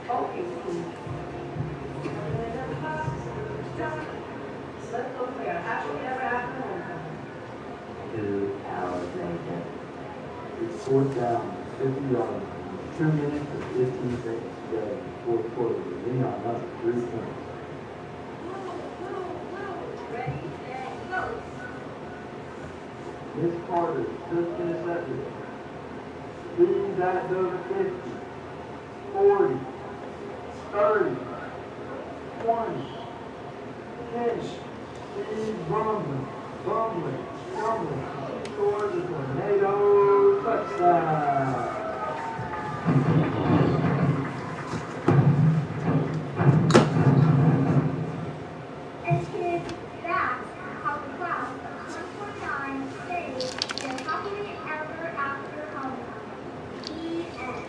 Okay, Steve. Let's go play our happy ever after homecoming. 2 hours later. It's fourth down, 50 yards, 2 minutes and 15 seconds to go in the fourth quarter. We're on up 3 points. Ready, set, go. Miss Carter just intercepted. Lead that over 50, 40, 30, 20, 10. He's rumbling. He scores a tornado touchdown. And kids, that's how the class of 2049 saved their happily ever after homecoming. The end.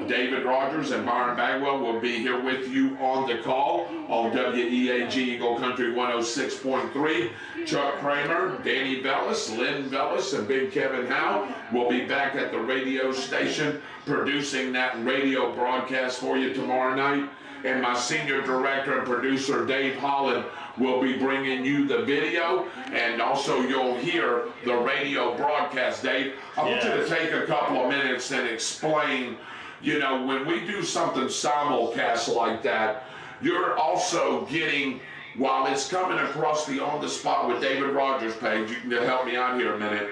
David Rogers and Byron Bagwell will be here with you on the call on WEAG Eagle Country 106.3. Chuck Kramer, Danny Bellis, Lynn Bellis, and Big Kevin Howe will be back at the radio station producing that radio broadcast for you tomorrow night. And my senior director and producer, Dave Holland, will be bringing you the video, and also you'll hear the radio broadcast. Dave, I want you to take a couple of minutes and explain, you know, when we do something simulcast like that, you're also getting, while it's coming across the On the Spot with David Rogers page, you can help me out here a minute,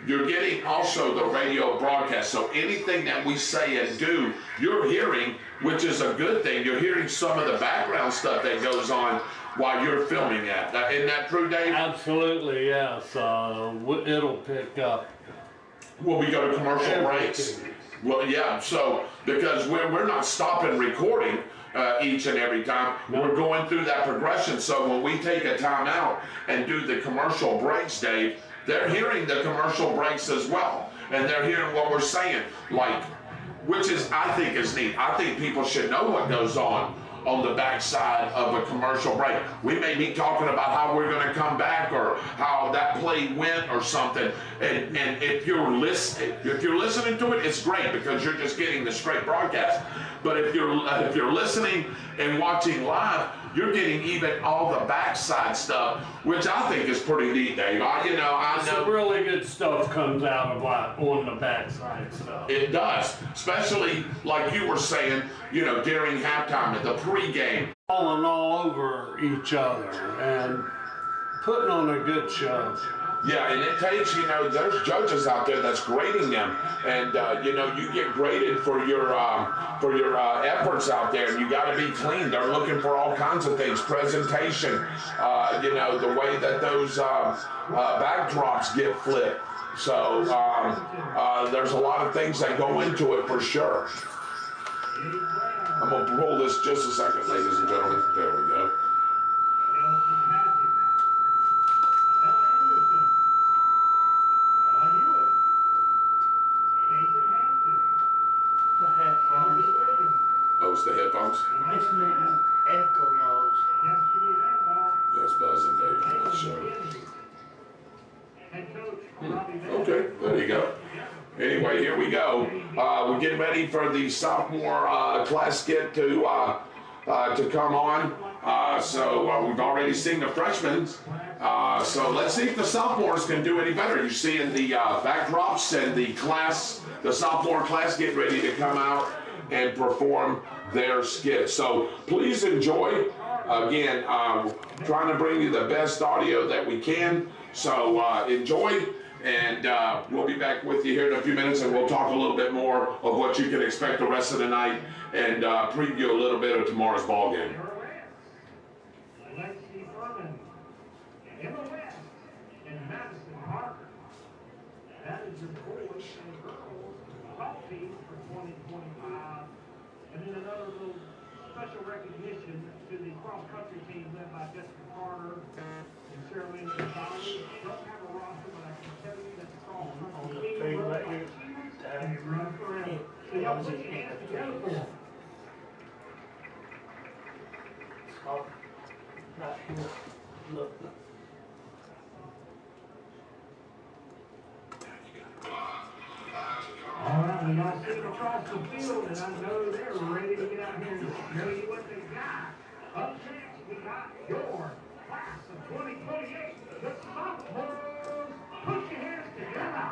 you're getting also the radio broadcast. So anything that we say and do, you're hearing, which is a good thing. You're hearing some of the background stuff that goes on while you're filming that. Isn't that true, Dave? Absolutely, yes. It'll pick up. Well, we go to commercial breaks. Well, yeah, so because we're not stopping recording each and every time. We're going through that progression. So when we take a time out and do the commercial breaks, Dave, they're hearing the commercial breaks as well. And they're hearing what we're saying, like, which is, I think, is neat. I think people should know what goes on the backside of a commercial break. We may be talking about how we're going to come back or how that play went or something. And if you're listening to it, it's great because you're just getting the straight broadcast. But if you're listening and watching live, you're getting even all the backside stuff, which I think is pretty neat, Dave. I know some really good stuff comes out of on the backside stuff. It does, especially like you were saying, during halftime at the pregame. Falling all over each other and putting on a good show. Yeah, and it takes, there's judges out there that's grading them, and you get graded for your efforts out there, and you got to be clean. They're looking for all kinds of things, presentation, the way that those backdrops get flipped. So there's a lot of things that go into it for sure. I'm gonna roll this just a second, ladies and gentlemen. There we go. Oh, it's the headphones? It's making echo noise. That's buzzing, Dave. I'm not sure. Okay, there you go. Anyway, here we go. We're getting ready for the sophomore class skit to come on. So we've already seen the freshmen. So let's see if the sophomores can do any better. You're seeing the backdrops and the sophomore class get ready to come out and perform their skit. So please enjoy. Again, trying to bring you the best audio that we can. So enjoy, and we'll be back with you here in a few minutes, and we'll talk a little bit more of what you can expect the rest of the night and preview a little bit of tomorrow's ball game. That is your boys and girls golf team for 2025. And then another little special recognition to the cross-country team led by Jessica Carter and Sherilyn Gonzalez. Don't have a roster, but I can tell you that the cross-country team runs like shoes and run forever. So y'all put your hands together for them. Right here. Look. All right, we got sitting across the field, and I know they're ready to get out here and show you what they got. Up next, we got your class of 2028, the sophomores. Put your hands together.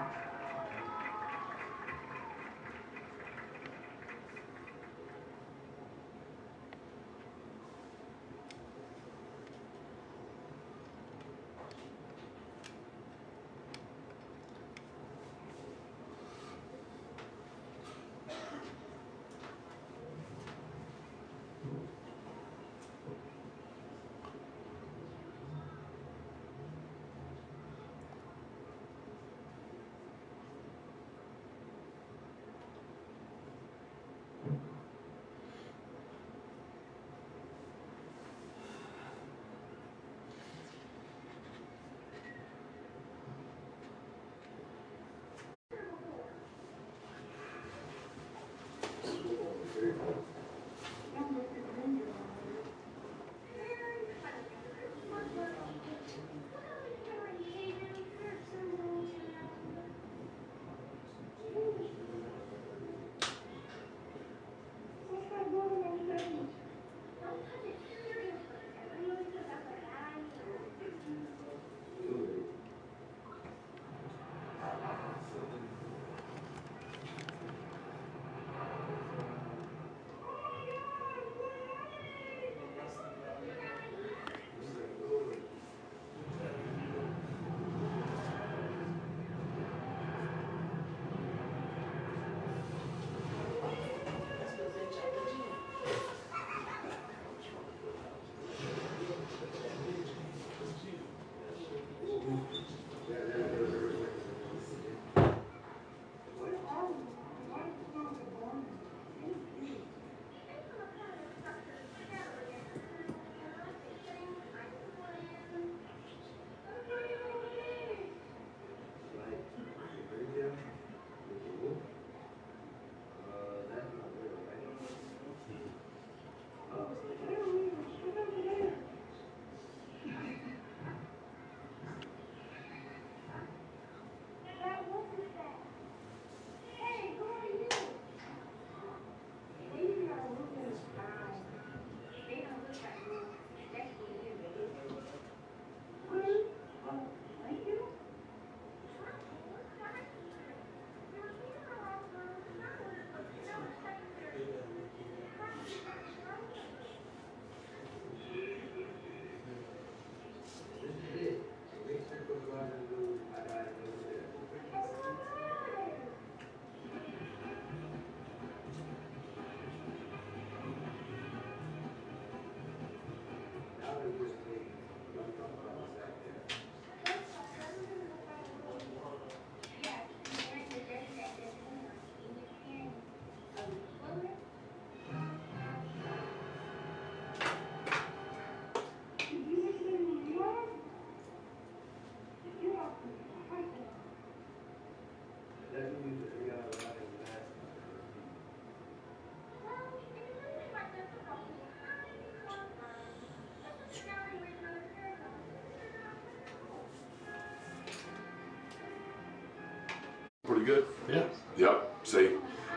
Pretty good? Yeah. Yep, see,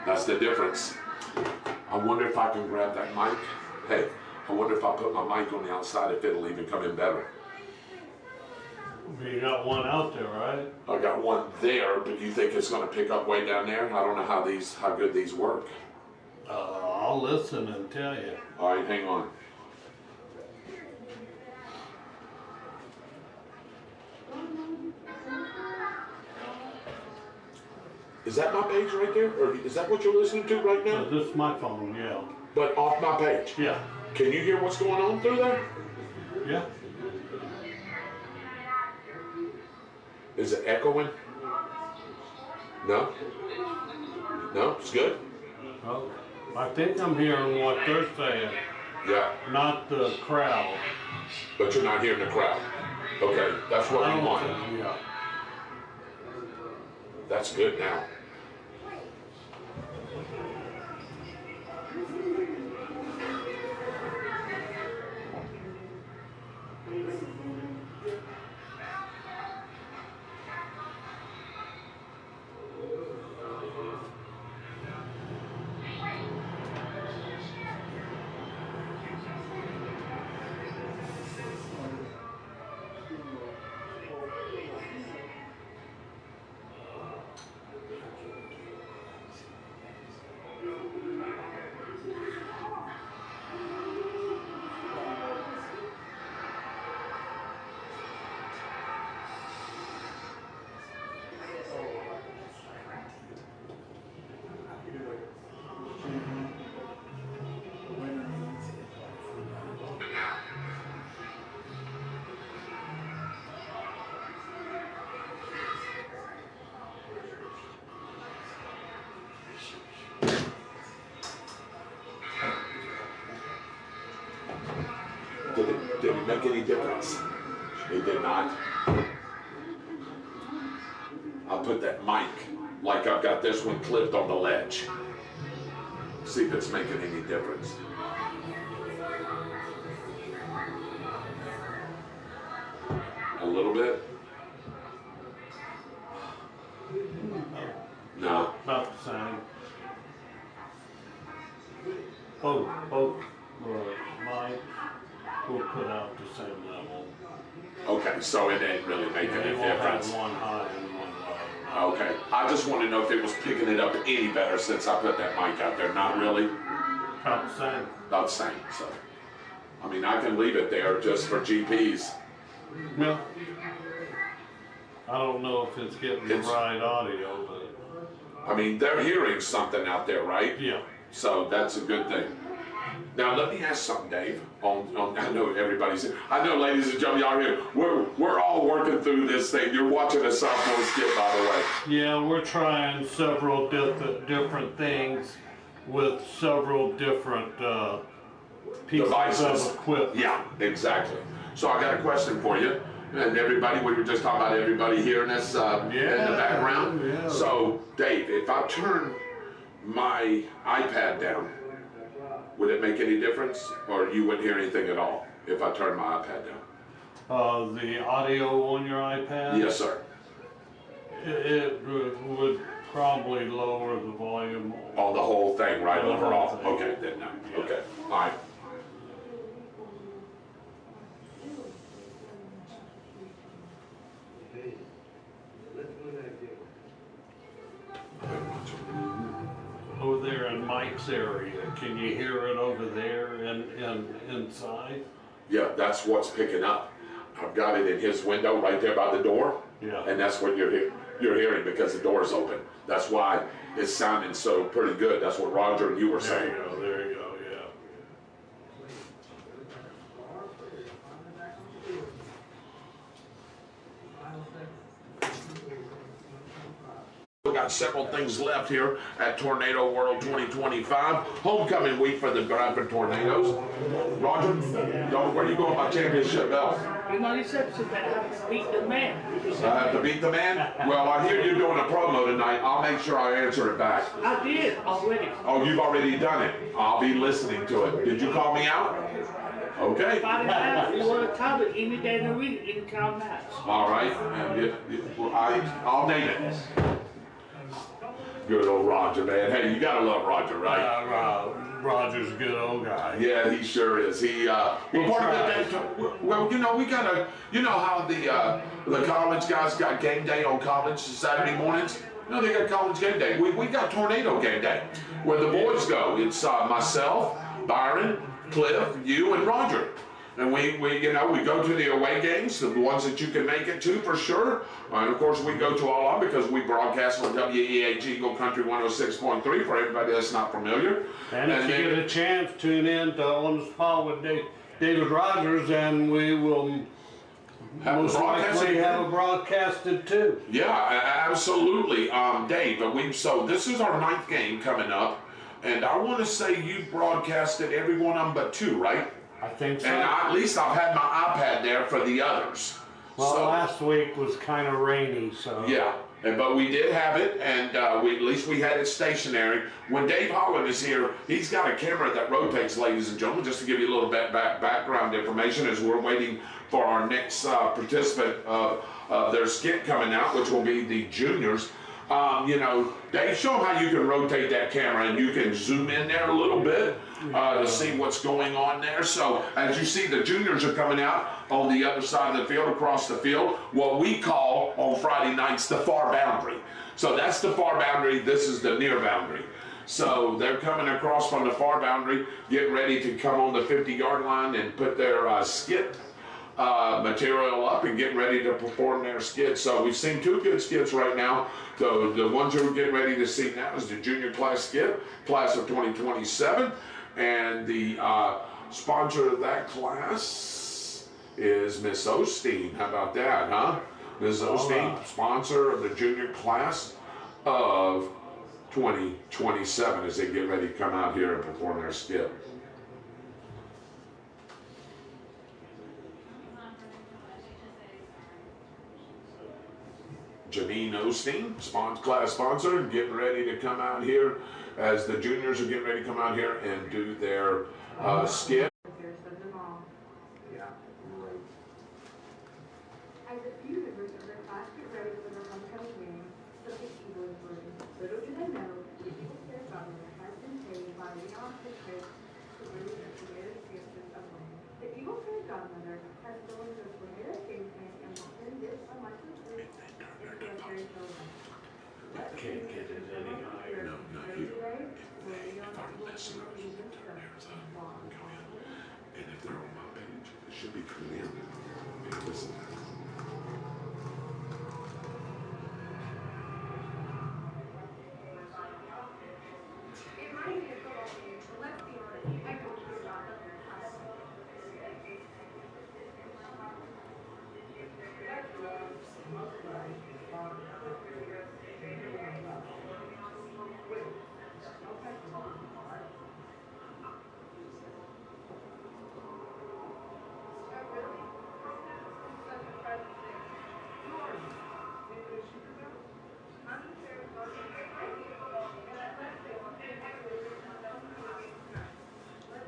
that's the difference. I wonder if I can grab that mic. Hey, I wonder if I put my mic on the outside, if it'll even come in better. You got one out there, right? I got one there, but you think it's gonna pick up way down there? I don't know how good these work. I'll listen and tell you. All right, hang on. Is that my page right there? Or is that what you're listening to right now? This is my phone, yeah. But off my page? Yeah. Can you hear what's going on through there? Yeah. Is it echoing? No? No? It's good? Oh, I think I'm hearing what they're saying, Yeah. not the crowd. But you're not hearing the crowd. Okay, that's what we want. Yeah. That's good now. Did it make any difference? It did not. I'll put that mic, like I've got this one clipped on the ledge. See if it's making any difference. A little bit? No. About the same. Both mics will put out the same level. Okay, so it didn't really make any They won't difference. have one high and one low. Okay, I just want to know if it was picking it up any better since I put that mic out there. Not really. About the same. About the same, so. I mean, I can leave it there just for GPs. Yeah. I don't know if it's getting the It's- right audio, but I mean, they're hearing something out there, right? yeah. So that's a good thing. Now let me ask something, Dave. I know everybody's. I know, ladies and gentlemen, y'all here. We're all working through this thing. You're watching a sophomore skit, by the way. Yeah, we're trying several different things with several different pieces Devices. of equipment. Yeah, exactly. So I got a question for you. And everybody, we were just talking about everybody hearing this in the background. Yeah. So, Dave, if I turn my iPad down, would it make any difference? Or you wouldn't hear anything at all if I turned my iPad down? The audio on your iPad? Yes, sir. It would probably lower the volume. On the whole thing, right? On the whole Overall? thing. Okay, then no. Okay, all right. Over there in Mike's area, can you hear it over there and inside? Yeah, that's what's picking up. I've got it in his window right there by the door. Yeah. And that's what you're hearing because the door's open. That's why it's sounding so pretty good. That's what Roger and you were saying. There you go, yeah. got several things left here at Tornado World 2025. Homecoming week for the Bradford Tornadoes. Roger, where are you going with my championship belt? You know, he said that I have to beat the man. I have to beat the man? Well, I hear you're doing a promo tonight. I'll make sure I answer it back. I did already. Oh, you've already done it. I'll be listening to it. Did you call me out? Okay. You want to call it any day in the week, any call match. All right. And I'll name it. Good old Roger, man. Hey, you gotta love Roger, right? Roger's a good old guy. Yeah, he sure is. Well, part of the day, well, you know, we gotta, you know how the college guys got game day on college Saturday mornings? No, they got college game day. We got Tornado game day, where the boys go. It's myself, Byron, Cliff, you, and Roger. And we go to the away games, the ones that you can make it to for sure. And of course, we go to all of them because we broadcast on WEAG Eagle Country 106.3 for everybody that's not familiar. And if you get a chance, tune in to On the Spot with David Rogers, and we will most likely have it broadcasted too. Yeah, absolutely, Dave. So this is our 9th game coming up, and I want to say you broadcasted every one of them but 2, right? I think so. And at least I've had my iPad there for the others. Well, so, last week was kind of rainy, so. Yeah, but we did have it, and at least we had it stationary. When Dave Holland is here, he's got a camera that rotates, ladies and gentlemen, just to give you a little bit background information as we're waiting for our next participant of their skit coming out, which will be the juniors. You know, Dave, show them how you can rotate that camera and you can zoom in there a little bit to see what's going on there. So as you see, the juniors are coming out on the other side of the field, across the field, what we call on Friday nights the far boundary. So that's the far boundary, this is the near boundary. So they're coming across from the far boundary, getting ready to come on the 50-yard line and put their skit material up and getting ready to perform their skits. So we've seen 2 good skits right now. So the ones that we're getting ready to see now is the junior class skit, class of 2027, and the sponsor of that class is Miss Osteen. How about that, huh? Ms. Osteen, sponsor of the junior class of 2027 as they get ready to come out here and perform their skit. Janine Osteen, class sponsor, getting ready to come out here as the juniors are getting ready to come out here and do their skit. As a few members of their class get ready for their homecoming game, the Eagle is brewing. Little do they know, the Eagle Fair government has been paid by Leon Pitchford to brew the Tornado experiences of home. The Eagle Fair godmother has stolen the Tornado game plan and will send this unlikely food into a fairy tale land. Can't get it any higher. No, not you. And if they're on my page, it should be coming in. Listen.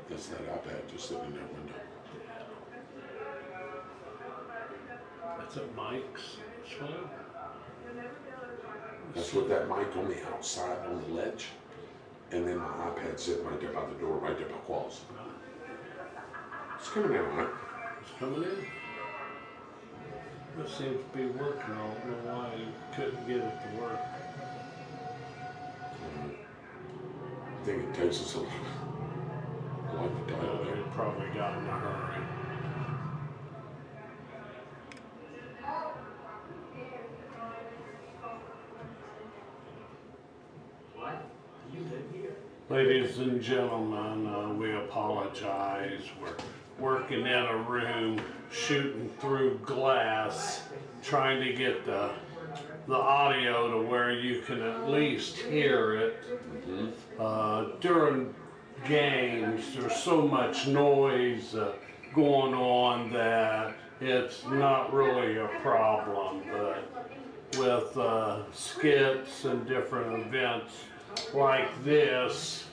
That's that iPad just sitting in that window. That's a mic's swing. That's with that mic on the outside on the ledge. And then my iPad sitting right there by the door, right there by Qualls. It's coming in, right? It's coming in. It seems to be working. I don't know why you couldn't get it to work. I think it takes us a little. I like the dial there. It probably got in a hurry. Ladies and gentlemen, we apologize. We're working in a room, shooting through glass, trying to get the the audio to where you can at least hear it. During games, there's so much noise going on that it's not really a problem, but with skits and different events like this,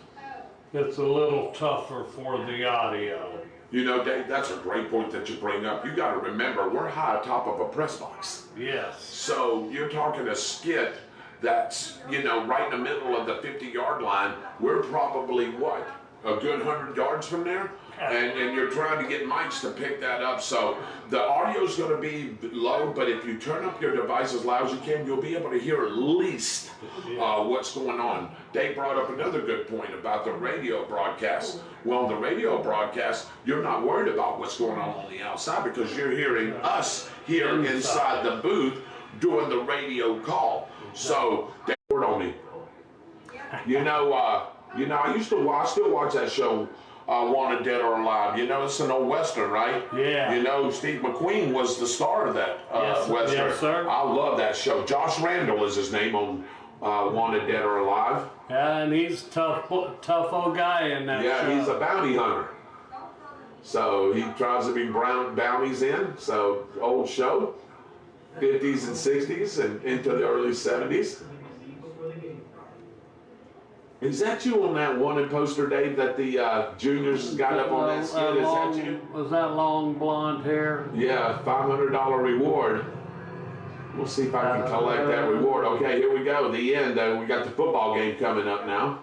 it's a little tougher for the audio. You know, Dave, that's a great point that you bring up. You got to remember, we're high atop of a press box. Yes. So you're talking a skit that's, you know, right in the middle of the 50-yard line. We're probably, what, a good 100 yards from there? And you're trying to get mics to pick that up. So the audio's going to be low, but if you turn up your device as loud as you can, you'll be able to hear at least what's going on. Dave brought up another good point about the radio broadcast. Well, the radio broadcast, you're not worried about what's going on the outside because you're hearing us here inside the booth doing the radio call. So, Dave, word on me. I still watch that show, Wanted Dead or Alive. You know, it's an old Western, right? Yeah. You know, Steve McQueen was the star of that Western. Yes, sir. I love that show. Josh Randall is his name on Wanted Dead or Alive. Yeah, and he's a tough old guy in that show. Yeah, he's a bounty hunter. So he tries to bring bounties in. So old show, 50s and 60s and into the early 70s. Is that you on that wanted poster, Dave, that the juniors got up on that skit? Is that you? Was that long blonde hair? Yeah, $500 reward. We'll see if I can collect that reward. Okay, here we go. The end. We got the football game coming up now.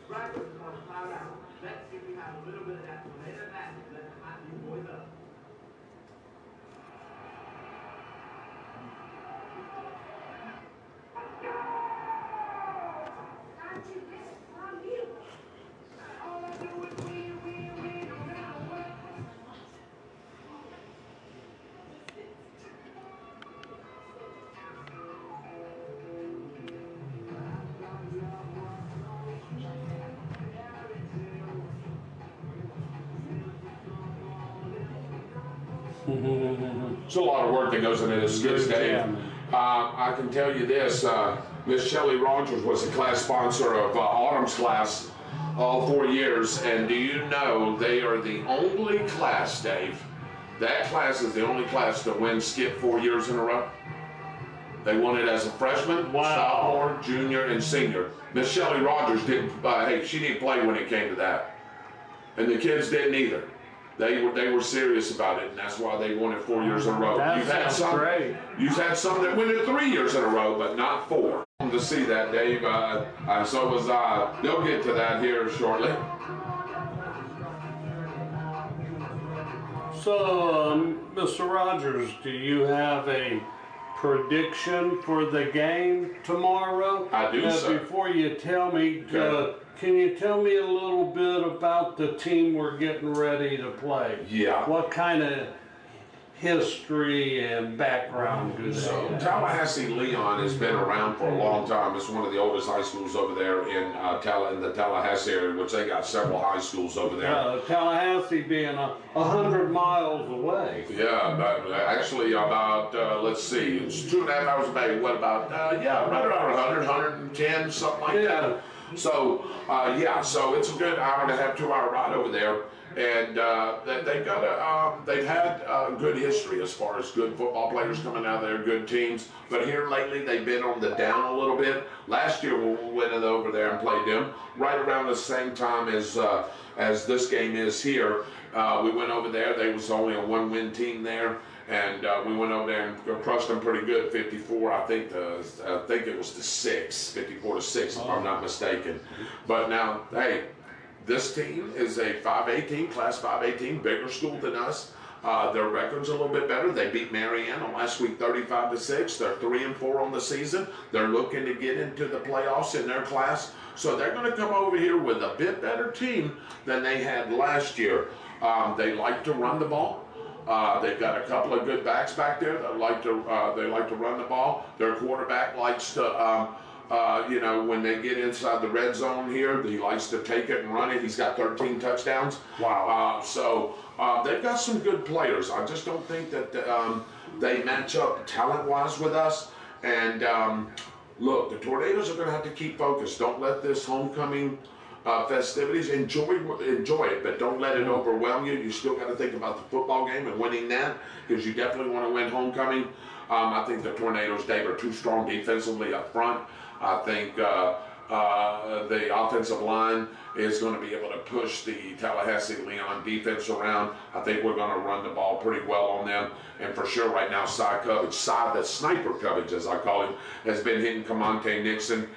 Right, we're going to cloud out. Let's see if we have a little bit of that later magic that might be boys up. All I do is win, no matter what. There's a lot of work that goes into this skit, Dave. I can tell you this, Miss Shelley Rogers was the class sponsor of Autumn's class all 4 years, and do you know they are the only class, Dave, that class is the only class to win skit 4 years in a row. They won it as a freshman, sophomore, junior, and senior. Miss Shelley Rogers didn't, she didn't play when it came to that. And the kids didn't either. They were serious about it, and that's why they won it 4 years in a row. That sounds great. You've had some that win it 3 years in a row, but not 4. To see that, Dave. So was they'll get to that here shortly. So, Mr. Rogers, do you have a prediction for the game tomorrow? I do, sir. Before you tell me, can you tell me a little bit about the team we're getting ready to play? Yeah. What kind of history and background do they have? Tallahassee Leon has been around for a long time. It's one of the oldest high schools over there in the Tallahassee area, which they got several high schools over there. Tallahassee being 100 miles away. Yeah, but actually about, let's see, it's 2.5 hours away. What about, right around 100, 110, something like that. So, so it's a good hour and a half, 2 hour ride over there. And they've had a good history as far as good football players coming out of there, good teams. But here lately, they've been on the down a little bit. Last year, we went over there and played them right around the same time as this game is here. We went over there. They was only a 1-win team there. And we went over there and crushed them pretty good, 54. I think it was the 6, 54-6, if I'm not mistaken. But now, hey, this team is a 5A team, class 5A team, bigger school than us. Their record's a little bit better. They beat Marianna last week 35-6. They're 3-4 on the season. They're looking to get into the playoffs in their class. So they're going to come over here with a bit better team than they had last year. They like to run the ball. They've got a couple of good backs back there that like to they like to run the ball. Their quarterback likes to you know, when they get inside the red zone here, he likes to take it and run it. He's got 13 touchdowns. Wow. So they've got some good players. I just don't think that they match up talent-wise with us. And look, the Tornadoes are going to have to keep focused. Don't let this homecoming festivities, enjoy it, but don't let it overwhelm you. You still got to think about the football game and winning that, because you definitely want to win homecoming. I think the Tornadoes, Dave, are too strong defensively up front. I think the offensive line is going to be able to push the Tallahassee Leon defense around. I think we're going to run the ball pretty well on them. And for sure right now, Cy Coverage, Cy the sniper coverage as I call him, has been hitting Camonte Nixon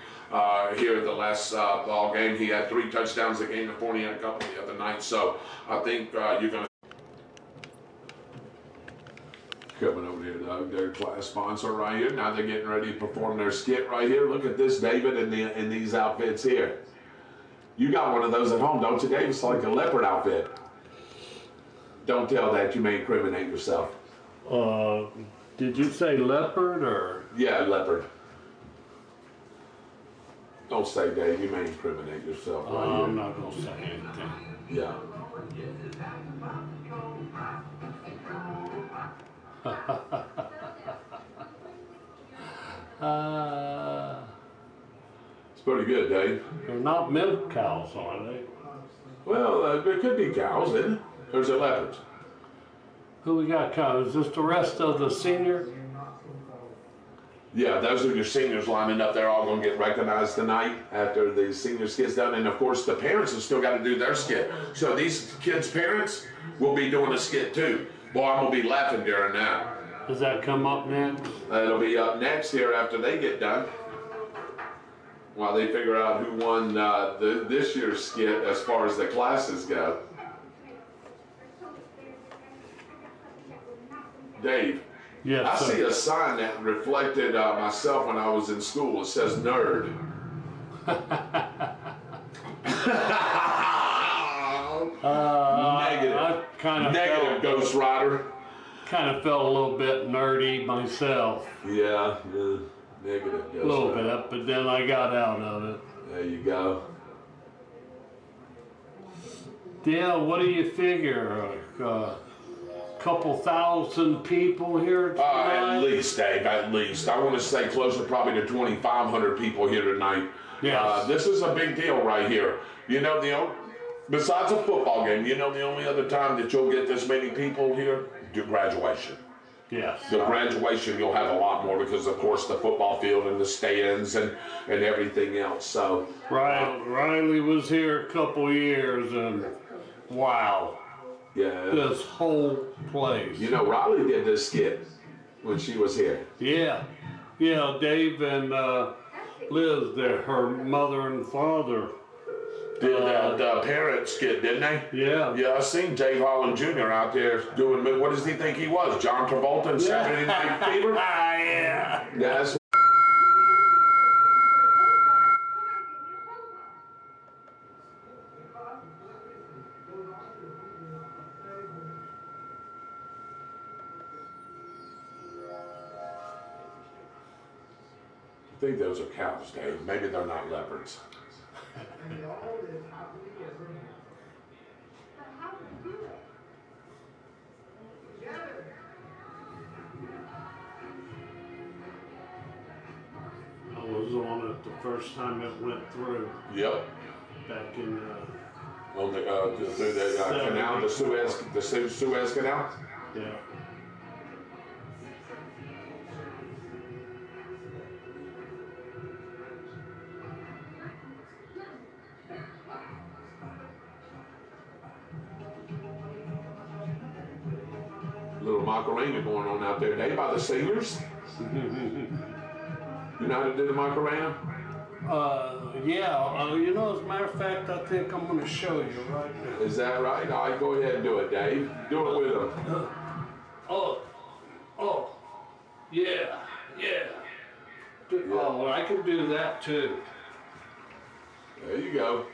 here the last ball game. He had 3 touchdowns a game before, and he had a couple the other night. So I think you're going to coming over here, Doug, their class sponsor right here. Now they're getting ready to perform their skit right here. Look at this, David, in these outfits here. You got one of those at home, don't you, Dave? It's like a leopard outfit. Don't tell that, you may incriminate yourself. Did you say leopard or? Yeah, leopard. Don't say, Dave, you may incriminate yourself right here. I'm not going to say anything. Yeah. It's pretty good, Dave. They're not milk cows, are they? Well, there could be cows, isn't it? There's a leopards. Who we got cows? Is this the rest of the senior? Yeah, those are your seniors lining up. They're all going to get recognized tonight after the senior skit's done. And of course, the parents have still got to do their skit. So these kids' parents will be doing a skit too. Boy, I'm going to be laughing during that. Does that come up next? It'll be up next here after they get done, while they figure out who won this year's skit as far as the classes go. Dave, yes, I sir. see a sign that reflected myself when I was in school. It says nerd. Negative. I kind of Negative, Ghost Rider. kind of felt a little bit nerdy myself. Yeah, negative. A little bit, but then I got out of it. There you go. Dale, what do you figure? Couple thousand people here tonight? At least, Dave, at least. I want to say close to probably to 2,500 people here tonight. Yes. This is a big deal right here. You know, besides a football game, you know the only other time that you'll get this many people here? Your graduation. Yes. The graduation, you'll have a lot more because, of course, the football field and the stands and everything else. So Riley was here a couple years, and wow. Yeah. This whole place. You know, Riley did this skit when she was here. Yeah. Yeah, Dave and Liz, her mother and father. Did that parent skit, didn't they? Yeah. Yeah, I seen Dave Holland Jr. out there doing, what does he think he was? John Travolta in Saturday Night Fever? Yeah. That's I think those are cows, Dave. Maybe they're not leopards. I was on it the first time it went through. Yep. Back in On the through the canal, the Suez Canal. yeah. Little Macarena going on out there, Dave, by the seniors. You know how to do the Macarena? Yeah, you know, as a matter of fact, I think I'm going to show you right now. Is that right? All right, go ahead and do it, Dave. Do it with them. Yeah. Oh, I can do that too. There you go.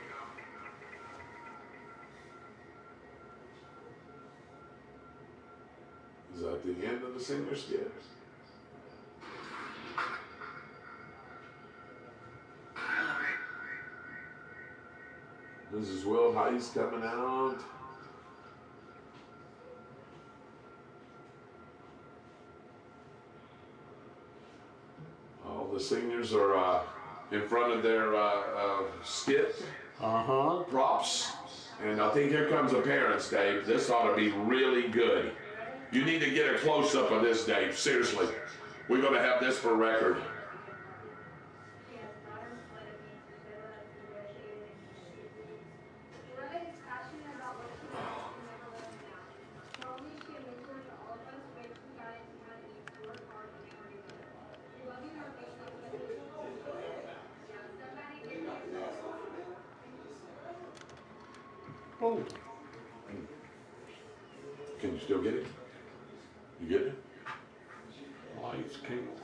the end of the senior skit. Mrs. Will Heiss coming out. All the seniors are in front of their skit props. And I think here comes the parents, Dave. This ought to be really good. You need to get a close-up of this, Dave. Seriously. We're going to have this for record. Oh. Can you still get it? You get it? Lights came on.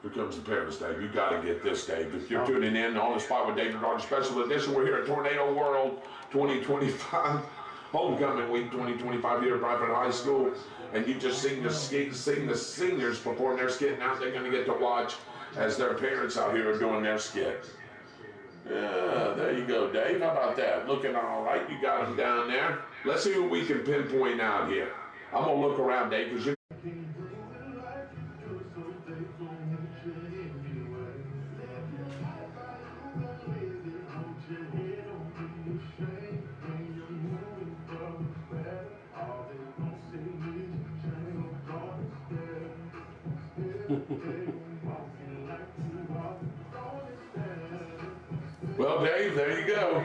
Here comes the parents, Dave. You got to get this, Dave. If you're tuning in on the spot with David Rogers Special Edition, we're here at Tornado World 2025, Homecoming Week 2025 here at Bradford High School. And you just sing the seniors perform their skit. Now they're going to get to watch as their parents out here are doing their skit. Yeah, there you go, Dave. How about that? Looking all right. You got them down there. Let's see what we can pinpoint out here. I'm going to look around, Dave, because you... Well, Dave, there you go.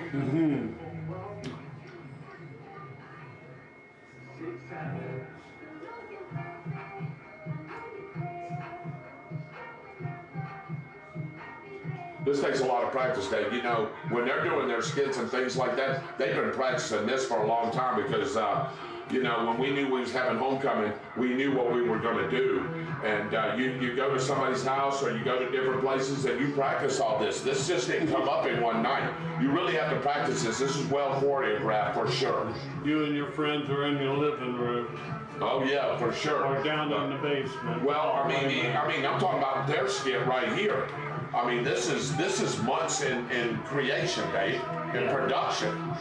This takes a lot of practice, Dave. You know, when they're doing their skits and things like that, they've been practicing this for a long time because, you know, when we knew we was having homecoming, we knew what we were going to do. And you go to somebody's house or you go to different places and you practice all this. This just didn't come up in one night. You really have to practice this. This is well choreographed for sure. You and your friends are in your living room. Oh yeah, for sure. Or down in the basement. Well, I mean, I'm talking about their skit right here. I mean, this is months in creation, Dave, in production.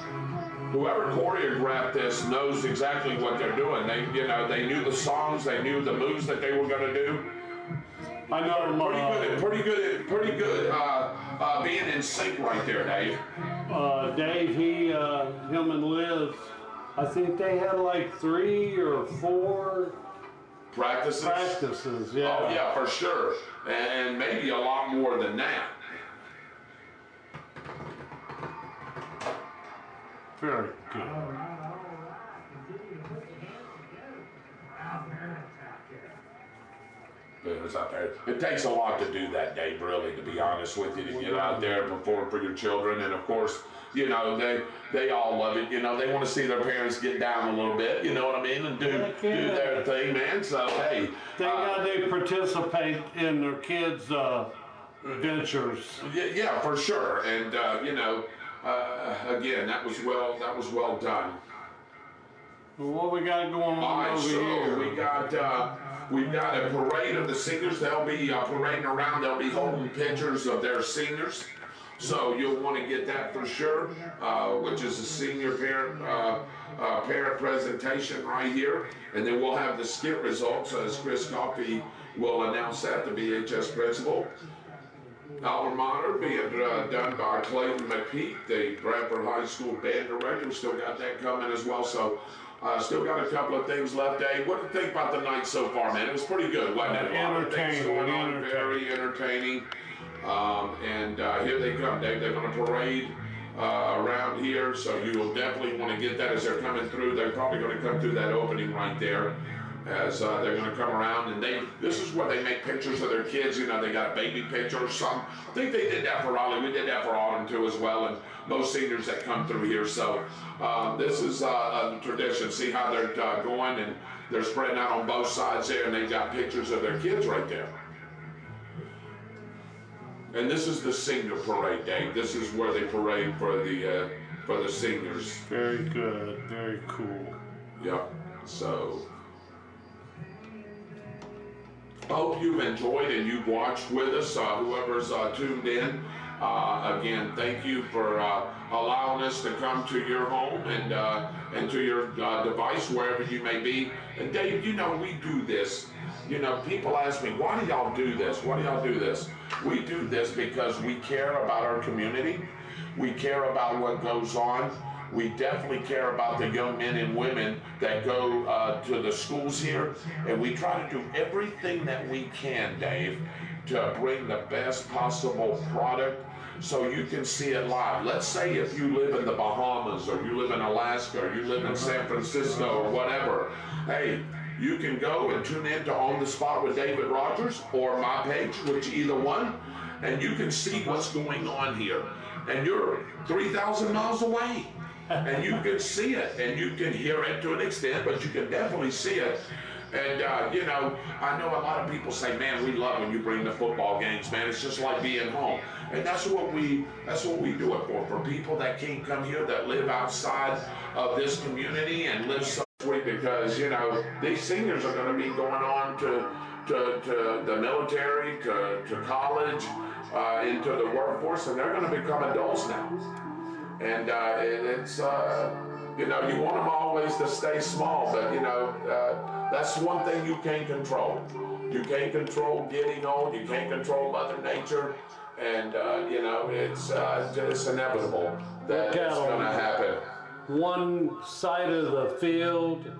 Whoever choreographed this knows exactly what they're doing. They knew the songs, they knew the moves that they were going to do. I know pretty good being in sync right there, Dave. Dave, him and Liz, I think they had like 3 or 4 practices, yeah. Oh yeah, for sure, and maybe a lot more than that. Very good. Parents out there. It takes a lot to do that, Dave, really, to be honest with you, to get out there and perform for your children. And of course, you know, they all love it. You know, they want to see their parents get down a little bit, you know what I mean, and do their thing, man. So, hey. Thank God they participate in their kids' ventures. Yeah, for sure. And, you know, again, that was well done. Well, what we got going on over here? We've got a parade of the seniors. They'll be parading around. They'll be holding pictures of their seniors. So you'll want to get that for sure, which is a senior parent presentation right here. And then we'll have the skit results as Chris Coffey will announce that, the BHS principal. Alma Mater being done by Clayton McPeak, the Bradford High School band director. Still got that coming as well. So still got a couple of things left, Dave. What do you think about the night so far, man? It was pretty good, wasn't it? Entertaining. Very entertaining. And here they come, Dave. They're going to parade around here, so you will definitely want to get that as they're coming through. They're probably going to come through that opening right there as they're going to come around. And this is where they make pictures of their kids. You know, they got a baby picture or something. I think they did that for Raleigh. We did that for Autumn, too, as well, and most seniors that come through here. So this is a tradition. See how they're going, and they're spreading out on both sides there, and they've got pictures of their kids right there. And this is the senior parade, Dave. This is where they parade for the for the seniors. Very good, very cool. Yep. So I hope you've enjoyed and you've watched with us, whoever's tuned in. Again, thank you for allowing us to come to your home and to your device, wherever you may be. And Dave, you know, we do this. You know, people ask me, why do y'all do this? Why do y'all do this? We do this because we care about our community. We care about what goes on. We definitely care about the young men and women that go to the schools here, and we try to do everything that we can, Dave, to bring the best possible product so you can see it live. Let's say if you live in the Bahamas, or you live in Alaska, or you live in San Francisco, or whatever, hey, you can go and tune in to On the Spot with David Rogers or my page, which either one, and you can see what's going on here. And you're 3,000 miles away. And you can see it, and you can hear it to an extent, but you can definitely see it. And you know, I know a lot of people say, man, we love when you bring the football games, man. It's just like being home. And that's what we do it for people that can't come here, that live outside of this community and live so sweet, because, you know, these seniors are going to be going on to the military, to college, into the workforce, and they're going to become adults now. And it's, you know, you want them always to stay small, but, you know, that's one thing you can't control. You can't control getting old. You can't control Mother Nature. And, you know, it's inevitable that it's going to happen. One side of the field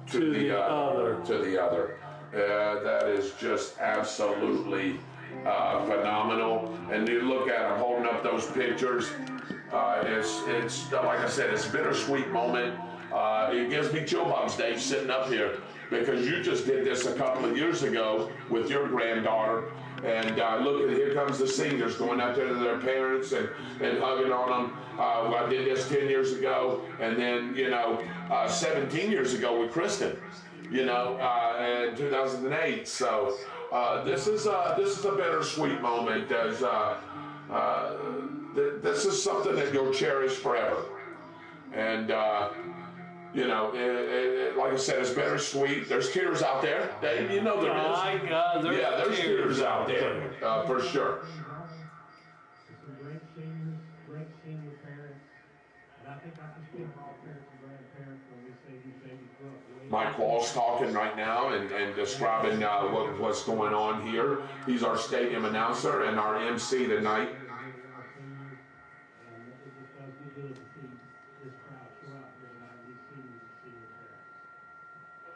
to the other. To the other. That is just absolutely phenomenal. And you look at them holding up those pictures. It's like I said, it's a bittersweet moment. It gives me chill bumps, Dave, sitting up here, because you just did this a couple of years ago with your granddaughter. And look, here comes the seniors going out there to their parents and hugging on them. I did this 10 years ago, and then, you know, 17 years ago with Kristen, you know, in 2008. So this is a bittersweet moment, as this is something that you'll cherish forever. And, you know, like I said, it's bittersweet. There's tears out there, Dave. You know there is. There's tears out there, for sure. Some great seniors, great senior parents. And I think I can speak for all parents and grandparents when we say these babies grow up. Mike Wall's talking right now and describing what's going on here. He's our stadium announcer and our MC tonight.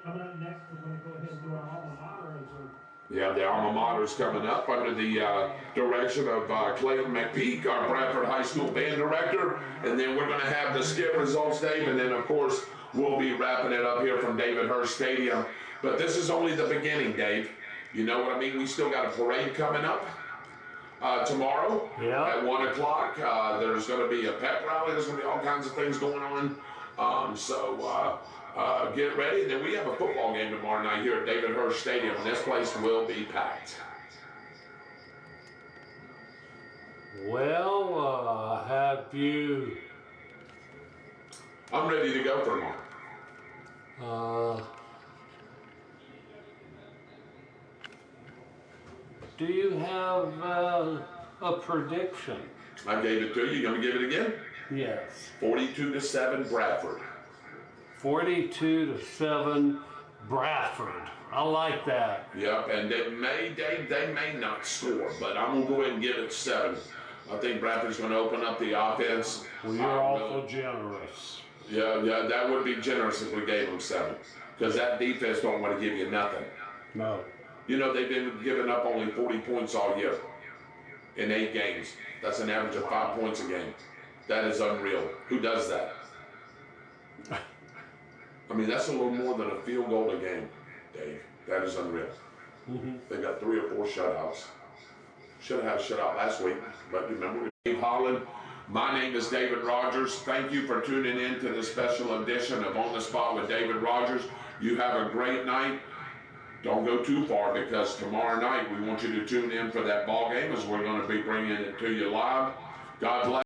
Coming up next, we're going to go ahead and do our alma mater as we're... Yeah, the alma mater is coming up under the direction of Clayton McPeak, our Bradford High School band director. And then we're going to have the skip results, Dave. And then, of course, we'll be wrapping it up here from David Hurst Stadium. But this is only the beginning, Dave. You know what I mean? We still got a parade coming up tomorrow at 1 o'clock. There's going to be a pep rally. There's going to be all kinds of things going on. Get ready. And then we have a football game tomorrow night here at David Hurst Stadium, and this place will be packed. Well, have you... I'm ready to go for tomorrow. Do you have a prediction? I gave it to you. You going to give it again? Yes. 42-7 Bradford. 42-7 Bradford. I like that. Yep, and they may not score, but I'm gonna go ahead and give it 7. I think Bradford's gonna open up the offense. Well, you're awful generous. Yeah, that would be generous if we gave them 7, because that defense don't want to give you nothing. No. You know, they've been giving up only 40 points all year in 8 games. That's an average of 5 points a game. That is unreal. Who does that? I mean, that's a little more than a field goal a game, Dave. That is unreal. They got 3 or 4 shutouts. Should have had a shutout last week, but remember, Dave Holland. My name is David Rogers. Thank you for tuning in to this special edition of On the Spot with David Rogers. You have a great night. Don't go too far, because tomorrow night we want you to tune in for that ball game, as we're going to be bringing it to you live. God bless.